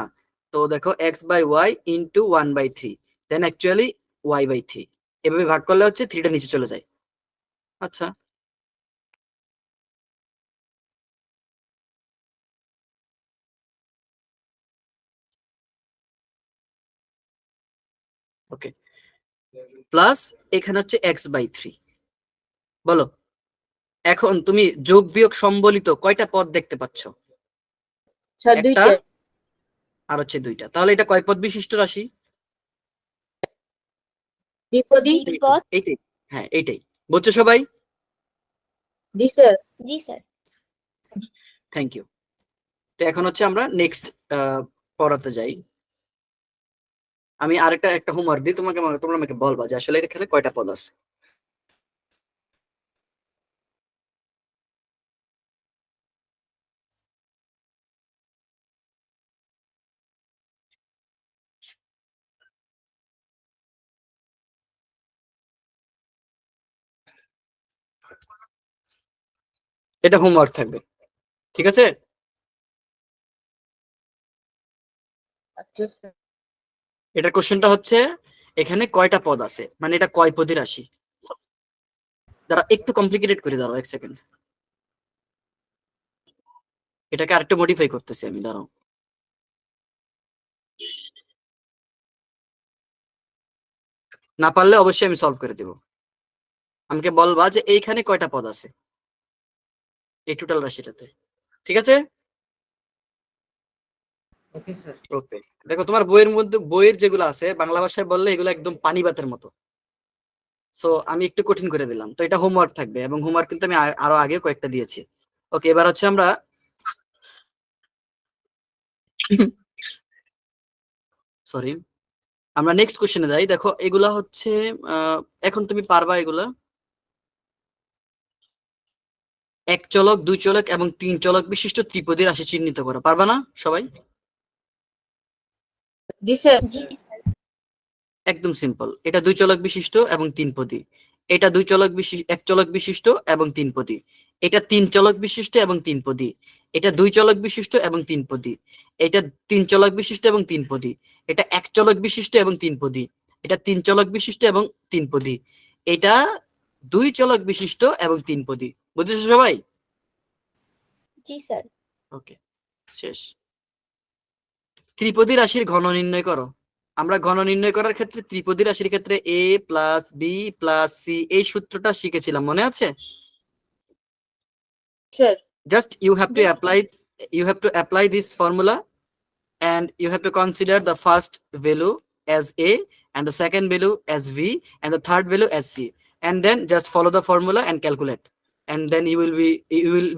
তো দেখো x by y into one by three, then actually y by three, এভাবে ভাগ করলে হচ্ছে থ্রিটা নিচে চলে যায়। আচ্ছা, ওকে, প্লাস এখানে হচ্ছে এক্স বাই থ্রি। বলো এখন তুমি যোগ বিয়োগ সম্বলিত কয়টা পদ দেখতে পাচ্ছ? স্যার একটা, দুইটা। আর হচ্ছে দুইটা। তাহলে এটা কয় পদ বিশিষ্ট রাশি? দ্বিপদী। দ্বিপদ। এইটাই, হ্যাঁ এইটাই, বুঝছো সবাই? জি স্যার। জি স্যার। Thank you. তো এখন হচ্ছে আমরা নেক্সট পড়াতে যাই। আমি আরেকটা একটা হোমওয়ার্ক দিই তোমাকে, তোমরা আমাকে বলবা যে আসলে এখানে কয়টা পদ আছে। এটা হোমওয়ার্ক থাকবে, ঠিক আছে? আচ্ছা স্যার। এটা কোশ্চেনটা হচ্ছে এখানে কয়টা পদ আছে, মানে এটা কয় পদী রাশি। দাঁড়া একটু কমপ্লিকেটেড করে, দাঁড়াও এক সেকেন্ড, এটাকে আরেকটু মডিফাই করতেছি আমি, দাঁড়াও। না পারলে অবশ্যই আমি সলভ করে দেব। আমাকে বলবা যে এইখানে কয়টা পদ আছে এই টোটাল রাশিটাতে, ঠিক আছে? Okay sir. ওকে, দেখো তোমার বইয়ের মধ্যে, বইয়ের যেগুলো আছে বাংলা ভাষায় বললে এগুলো একদম পানি ভাতের মতো। সো আমি একটু কঠিন করে দিলাম, তো এটা হোমওয়ার্ক থাকবে, এবং হোমওয়ার্ক কিন্তু আমি আরো আগে কয়েকটা দিয়েছি। ওকে, এবার হচ্ছে আমরা সরি, আমরা নেক্সট কোশ্চেনে যাই। দেখো এগুলা হচ্ছে এখন তুমি পারবা এগুলা? এক চলক, দুই চলক এবং তিন চলক বিশিষ্ট ত্রিপদী রাশি চিহ্নিত করো, পারবা না সবাই? জি স্যার। জি স্যার। একদম সিম্পল, এটা দুই চলক বিশিষ্ট এবং তিন পদী। এটা দুই চলক বিশিষ্ট, এক চলক বিশিষ্ট এবং তিন পদী। এটা তিন চলক বিশিষ্ট এবং তিন পদী। এটা দুই চলক বিশিষ্ট এবং তিন পদী। এটা তিন চলক বিশিষ্ট এবং তিন পদী। এটা এক চলক বিশিষ্ট এবং তিন পদী। এটা তিন চলক বিশিষ্ট এবং তিন পদী। এটা দুই চলক বিশিষ্ট এবং তিন পদী। বুঝেছো সবাই? জি স্যার। ওকে, শেষ। ত্রিপদী রাশির ঘন নির্ণয় করো। আমরা ঘন নির্ণয় করার ক্ষেত্রে ত্রিপদী রাশির ক্ষেত্রে a plus B plus C এই সূত্রটা শিখেছিলাম, মনে আছে? Sir. Just you have to apply this formula, and you have to consider the first value as a, and the second value as v, and the third value as c, and then just follow the formula and calculate, and then you will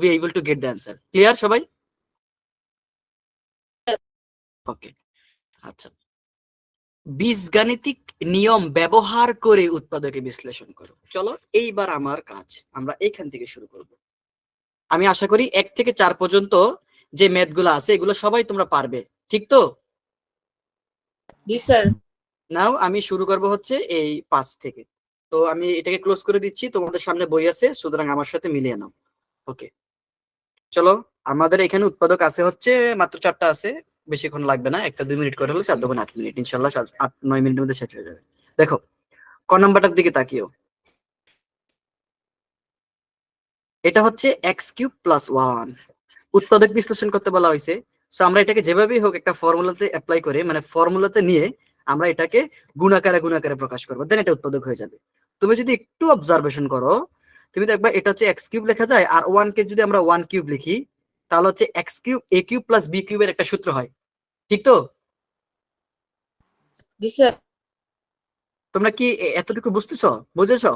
be able to get the answer. Clear সবাই? ওকে, আচ্ছা। বীজগাণিতিক নিয়ম ব্যবহার করে উৎপাদকে বিশ্লেষণ করো। চলো এইবার আমার কাজ, আমরা এইখান থেকে শুরু করব। আমি আশা করি 1 থেকে 4 পর্যন্ত যে ম্যাথ গুলো আছে এগুলো সবাই তোমরা পারবে, ঠিক তো? জি স্যার। নাও আমি শুরু করব হচ্ছে এই 5 থেকে। তো আমি এটাকে ক্লোজ করে দিচ্ছি, তোমাদের সামনে বই আছে, সুতরাং আমার সাথে মিলিয়ে নাও। ওকে, চলো। আমাদের এখানে উৎপাদক আছে হচ্ছে মাত্র 4টা আছে, বেশিক্ষণ লাগবে না, 1-2 মিনিট করে হলো 4 2 8 মিনিট, ইনশাল্লাহ 8-9 মিনিটের মধ্যে শেষ হয়ে যাবে। দেখো ক নাম্বারটার দিকে তাকিও। এটা হচ্ছে x³ + 1, উৎপাদক বিশ্লেষণ করতে বলা হয়েছে। সো আমরা এটাকে যেভাবেই হোক একটা ফর্মুলাতে অ্যাপ্লাই করে, মানে ফর্মুলাতে নিয়ে আমরা এটাকে গুণাকারে গুণাকারে প্রকাশ করবো, দেন এটা উৎপাদক হয়ে যাবে। তুমি যদি একটু অবজারভেশন করো, তুমি দেখবা এটা হচ্ছে x³ লেখা যায়, আর 1 কে যদি আমরা 1³ লিখি তাহলে হচ্ছে x³ a³ + b³ এর একটা সূত্র হয়, ঠিক তো? জি স্যার। তোমরা কি এতটুকু বুঝতেছো, বুঝেছো?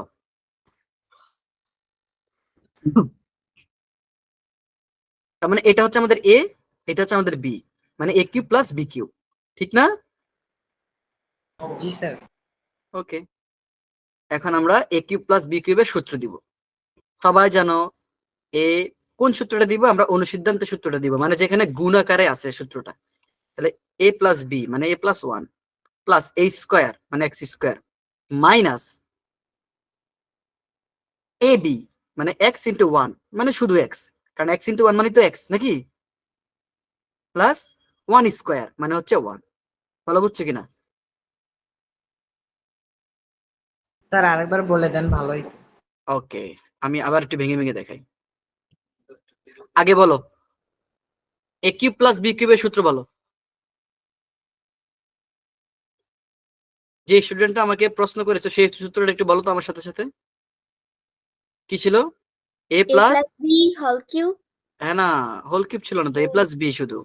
তার মানে এটা হচ্ছে আমাদের a, এটা হচ্ছে আমাদের b, মানে a³ + b³, ঠিক না? জি স্যার। ওকে, এখন আমরা a³ + b³ এর সূত্র দিব। সবাই জানো এ কোন সূত্রটা দিব, আমরা অনুসিদ্ধান্তের সূত্রটা দিব, মানে যেখানে গুণ আকারে আছে সূত্রটা। তাহলে a প্লাস বি মানে a plus 1 plus a square মানে x square minus a B মানে x ইন্টু 1 মানে শুধু x, কারণ x ইন্টু 1 মানে তো x নাকি, প্লাস 1 স্কোয়ার মানে হচ্ছে 1। ভালো বুঝছো কিনা? স্যার আরেকবার বলে দেন, ভালোই। ওকে, আমি আবার একটু ভেঙে ভেঙে দেখাই। আগে বলো এ কিউব প্লাস বি কিউবের সূত্র বলো। যে স্টুডেন্টটা আমাকে প্রশ্ন করেছে সেই সূত্রটা একটু বলো তো আমার সাথে সাথে। কি ছিল? এ a plus, plus b whole cube হ্যাঁ না, হোল কিউব ছিল না তো, এ প্লাস বি শুধু,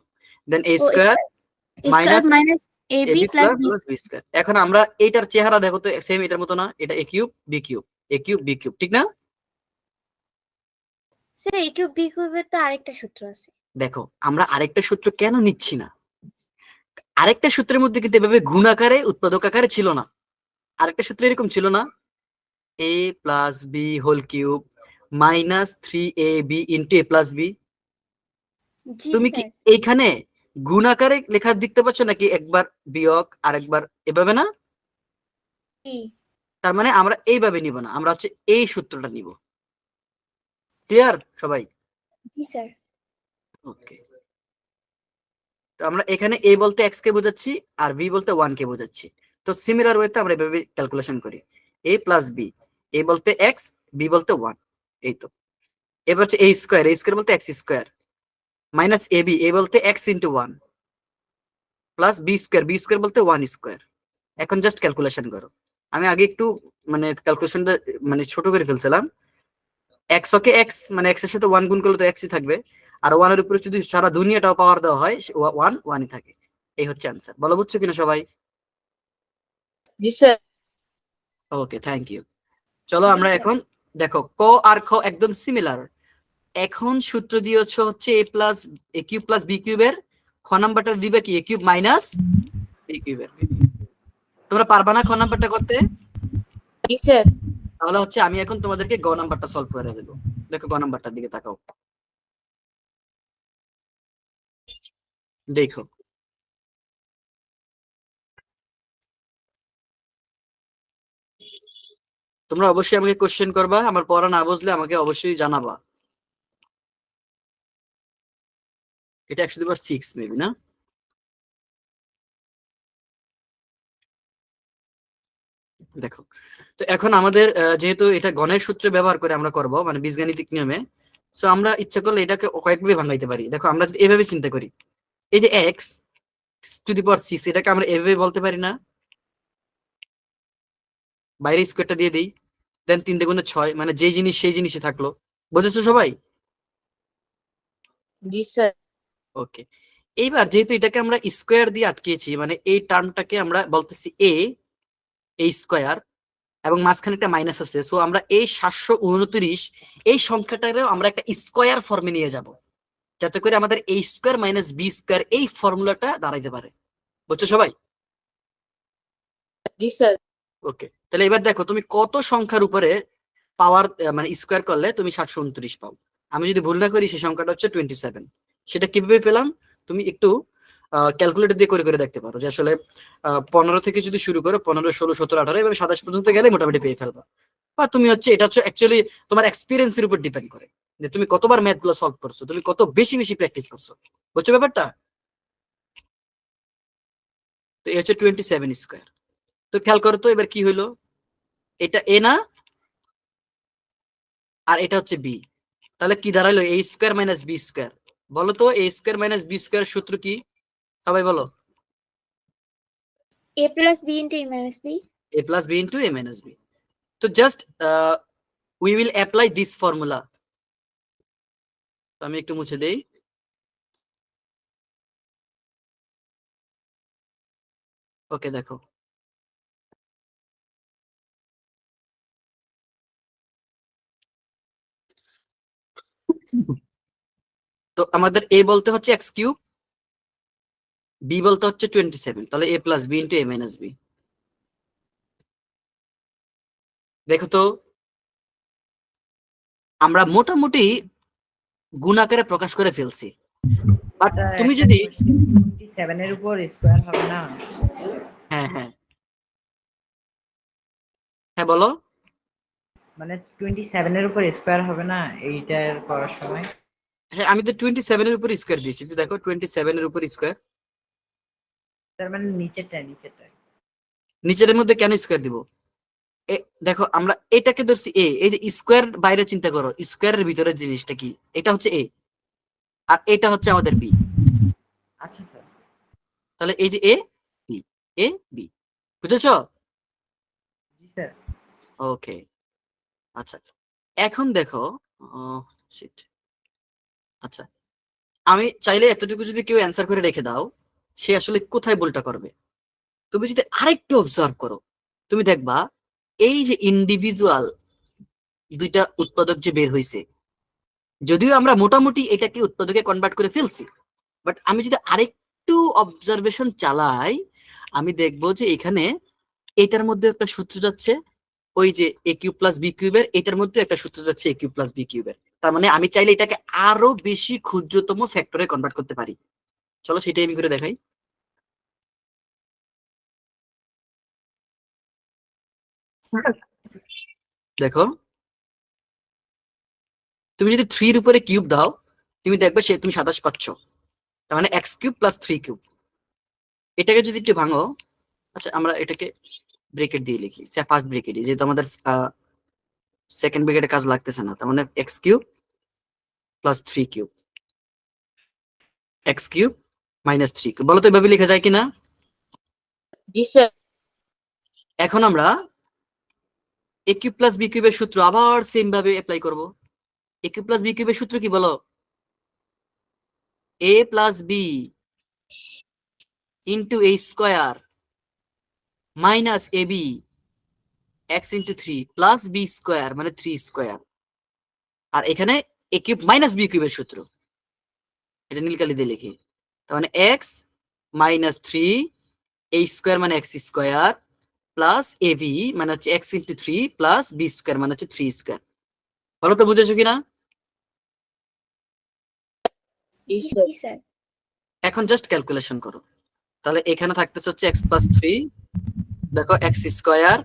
দেন এ ও square square minus minus ab a b plus b plus B square. এখন আমরা এইটার চেহারা দেখো তো, সেম এটার মতো না, এটা এ কিউব বি কিউব, এ কিউব বি কিউব, ঠিক না? Sir a cube b cube এর তো আরেকটা সূত্র আছে। দেখো আমরা আরেকটা সূত্র কেন নিচ্ছি না, আরেকটা সূত্রের মধ্যে কিন্তু এভাবে গুণ আকারে উৎপাদক আকারে ছিল না। আরেকটা সূত্র এরকম ছিল না, a plus b whole cube minus 3ab into a plus b. জি তুমি কি স্যার। এইখানে গুণ আকারে লেখা দেখতে পাচ্ছ নাকি একবার বিয়োগ আরেকবার এভাবে না? জি তার মানে আমরা এইভাবে নিব না, আমরা হচ্ছে এই সূত্রটা নিব। ক্লিয়ার সবাই? জি স্যার। ওকে, তো আমরা এখানে a বলতে x কে বোঝাচ্ছি আর b বলতে 1 কে বোঝাচ্ছি। তো সিমিলার ওয়েতে আমরা এভাবে ক্যালকুলেশন করি, a প্লাস বি, a বলতে x, b বলতে 1, এই তো। এবার হচ্ছে a স্কোয়ার বলতে x square minus ab, a বলতে x into 1 plus B square বলতে 1 স্কোয়ার। এখন জাস্ট ক্যালকুলেশন করো। আমি আগে একটু মানে ক্যালকুলেশনটা মানে ছোট করে ফেলছিলাম। এক্স ওকে এক্স মানে এক্স এর সাথে 1 গুণ করলে তো এক্সই থাকবে, আর 1 এর উপরে যদি সারা দুনিয়াটাও পাওয়ার দেওয়া হয় 1 1ই থাকে। এই হচ্ছে आंसर। বলো বুঝছো কিনা সবাই? জি স্যার। Okay, thank you. চলো জি আমরা স্যার। এখন দেখো ক আর খ একদম সিমিলার। এখন সূত্র দিয়েছো হচ্ছে a plus a cube plus B কিউবের, খ নাম্বারটা দিবে কি a কিউব মাইনাস বি কিউবের। তোমরা পারবা না খ নাম্বারটা করতে? জি স্যার। তাহলে হচ্ছে আমি এখন তোমাদেরকে গ নাম্বারটা সলভ করে দেবো। দেখো গ নাম্বারটার দিকে তাকাও, দেখো তোমরা অবশ্যই আমাকে কোশ্চেন করবা, আমার পড়া না বুঝলে আমাকে অবশ্যই জানাবা। এটা 100/6 মেবি না? দেখো, তো এখন আমাদের যেহেতু এটা গণের সূত্র ব্যবহার করে আমরা করব মানে বীজগাণিতিক নিয়মে, সো আমরা ইচ্ছা করলে এটাকে কয়েকভাবে ভাঙাইতে পারি। দেখো আমরা যদি এভাবে চিন্তা করি, এই যে x⁶ এটাকে আমরা এভাবে বলতে পারি না, বাইরে স্কোয়ারটা দিয়ে দিই, দেন 3 × 6 মানে যে জিনিস সেই জিনিসই থাকলো। বুঝেছো সবাই? জি স্যার। ওকে, এইবার যেহেতু এটাকে আমরা স্কোয়ার দিয়ে আটকেছি, মানে এই টার্মটাকে আমরা বলতেছি a স্কোয়ার, এবং মাঝখানে একটা মাইনাস আছে, সো আমরা এই 729 এই সংখ্যাটারও আমরা একটা স্কোয়ার ফর্মে নিয়ে যাব, যাতে করে আমাদের a square minus B square এই ফর্মুলাটা দাঁড়াইতে পারে। বুঝছো সবাই? জি স্যার। ওকে, তাহলে এবার দেখো তুমি কত সংখ্যার উপরে পাওয়ার মানে স্কোয়ার করলে তুমি 729 পাও। আমি যদি ভুল না করি সেই সংখ্যাটা হচ্ছে 27। সেটা কিভাবে পেলাম তুমি একটু ক্যালকুলেটর দিয়ে করে করে দেখতে পারো, যে আসলে 15 থেকে যদি শুরু করো, 15 16 17 18 এভাবে 27 পর্যন্ত গেলে মোটামুটি পেয়ে ফেলবা। বা তুমি হচ্ছে এটা হচ্ছে অ্যাকচুয়ালি তোমার এক্সপিরিয়েন্সের উপর ডিপেন্ড করে, যে তুমি কতবার ম্যাথ গুলো সলভ করছো, তুমি কত বেশি বেশি প্র্যাকটিস করছো। বুঝছো ব্যাপারটা? তো এই হচ্ছে 27 স্কোয়ার। তো খেয়াল করো তো এবার কি হইলো, এটা এ না, আর এটা হচ্ছে বি, তাহলে কি দাঁড়ালো a square minus B square. বলো তো a square minus B square সূত্র কি, সবাই বলো। a plus b into a minus b a plus B into a minus b. তো just we will apply this formula. আমি একটু মুছে দেই। ওকে, দেখো তো আমাদের a বলতে হচ্ছে x কিউব, b বলতে হচ্ছে 27, তাহলে a plus B into a minus B. দেখো তো আমরা মোটামুটি গুণ আকারে প্রকাশ করে ফেলছি। বাট স্যার তুমি একটা যদি question, 27 এর উপর স্কয়ার হবে না? হ্যাঁ হ্যাঁ হ্যাঁ বলো। মানে 27 এর উপর স্কয়ার হবে না এইটার করার সময়? হ্যাঁ আমি তো 27 এর উপর স্কয়ার দিয়েছি, যে দেখো 27 এর উপর স্কয়ার। তার মানে নিচেরটা। নিচের মধ্যে কেন স্কয়ার দিব? দেখো আমরা এটাকে ধরছি এ, এই যে স্কয়ার বাইরে চিন্তা করো, স্কয়ারের ভিতরের জিনিসটা কি, এটা হচ্ছে এ আর এটা হচ্ছে আমাদের বি। আচ্ছা স্যার। তাহলে এই যে এ বি বুঝেছো? জি স্যার। ওকে আচ্ছা এখন দেখো শিট, আচ্ছা আমি চাইলে এতটুকু যদি কেউ অ্যান্সার করে রেখে দাও, সে আসলে কোথায় ভুলটা করবে। তুমি যদি আরেকটু অবজার্ভ করো, তুমি দেখবা এই যে ইন্ডিভিজুয়াল দুইটা উৎপাদক যে বের হয়েছে, যদিও আমরা মোটামুটি এটাকে উৎপাদকে কনভার্ট করে ফেলছি, বাট আমি যদি আরেকটু অবজারভেশন চালাই, আমি দেখবো যে এখানে এটার মধ্যে একটা সূত্র যাচ্ছে, ওই যে এ কিউব প্লাস বি কিউবের, এটার মধ্যে একটা সূত্র যাচ্ছে এ কিউব প্লাস বি কিউবের। তার মানে আমি চাইলে এটাকে আরো বেশি ক্ষুদ্রতম ফ্যাক্টরে কনভার্ট করতে পারি। চলো সেটাই আমি করে দেখাই। দেখো তুমি যদি 3 এর উপরে কিউব দাও, তুমি দেখবে সে তুমি 27 পাচ্ছ। তার মানে এক্স কিউব প্লাস 3 কিউব। এটাকে যদি একটু ভাঙো, আচ্ছা আমরা এটাকে ব্রেকেট দিয়ে লিখি, ফার্স্ট ব্রেকেট, যেহেতু আমাদের সেকেন্ড ব্রেকেটে কাজ লাগতেছে না। তার মানে x cube plus 3 cube, x cube minus 3 cube. বলো তো এভাবে লেখা যায় কিনা? জি স্যার। এখন আমরা এ কিউব প্লাস বি কিউবের সূত্র আবার সেম ভাবে অ্যাপ্লাই করব। এ কিউব প্লাস বি কিউবের সূত্র কি বলো? A plus B into a square minus a b x into 3 plus B square মানে 3 স্কোয়ার। আর এখানে এ কিউব মাইনাস বি কিউবের সূত্র, এটা নীলকালি দিয়ে লিখি। তার মানে এক্স মাইনাস 3 এ স্কোয়ার মানে X square plus A B মানে হচ্ছে X into 3 plus B square মানে হচ্ছে 3 স্কোয়ার। ভালো তো বুঝেছো কিনা? জি জি স্যার। স্যার। এখন জাস্ট ক্যালকুলেশন করো। তাহলে এখানে থাকতেছে হচ্ছে এক্স প্লাস 3, দেখো এক্স স্কোয়ার,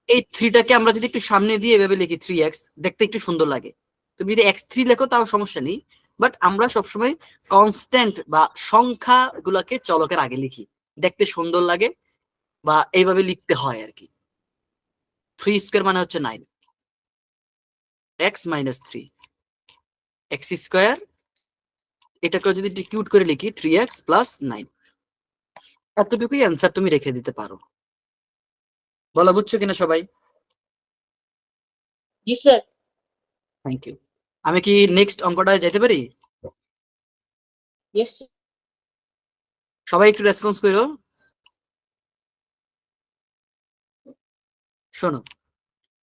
এই 3টাকে আমরা যদি একটু সামনে দিয়ে এভাবে লিখি 3x, দেখতে একটু সুন্দর লাগে। তুমি যদি x3 লেখো তাও সমস্যা নেই, বাট আমরা সবসময় কনস্ট্যান্ট বা সংখ্যা গুলাকে চলকের আগে লিখি, দেখতে সুন্দর লাগে বা এইভাবে লিখতে হয় আর কি। 3 স্কোয়ার মানে হচ্ছে 9, x মাইনাস 3 এক্স স্কোয়ার, এটাকে যদি কিউট করে লিখি 3x প্লাস 9। এতটুকুই অ্যান্সার তুমি রেখে দিতে পারো। বলা বুঝছো কিনা সবাই? জি স্যার। Thank you. আমি কি নেক্সট অঙ্কটায় যেতে পারি? ইয়েস। সবাই একটু রেসপন্স করো। শোনো,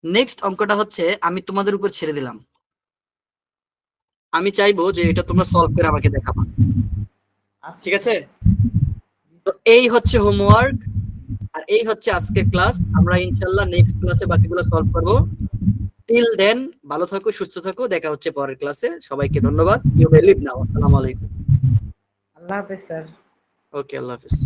নেক্সট অঙ্কটা হচ্ছে আমি তোমাদের উপর ছেড়ে দিলাম। আমি চাইবো যে এটা তোমরা সলভ করে আমাকে দেখাবা, আচ্ছা ঠিক আছে? জি তো স্যার। এই হচ্ছে হোমওয়ার্ক আর এই হচ্ছে আজকের ক্লাস। আমরা ইনশাআল্লাহ নেক্সট ক্লাসে বাকিগুলো সলভ করব। টিল দেন ভালো থাকো, সুস্থ থাকো, দেখা হচ্ছে পরের ক্লাসে। সবাইকে ধন্যবাদ। ইউ মে লিভ নাও। আসসালামু আলাইকুম। আল্লাহ হাফেজ স্যার। ওকে, আল্লাহ হাফেজ।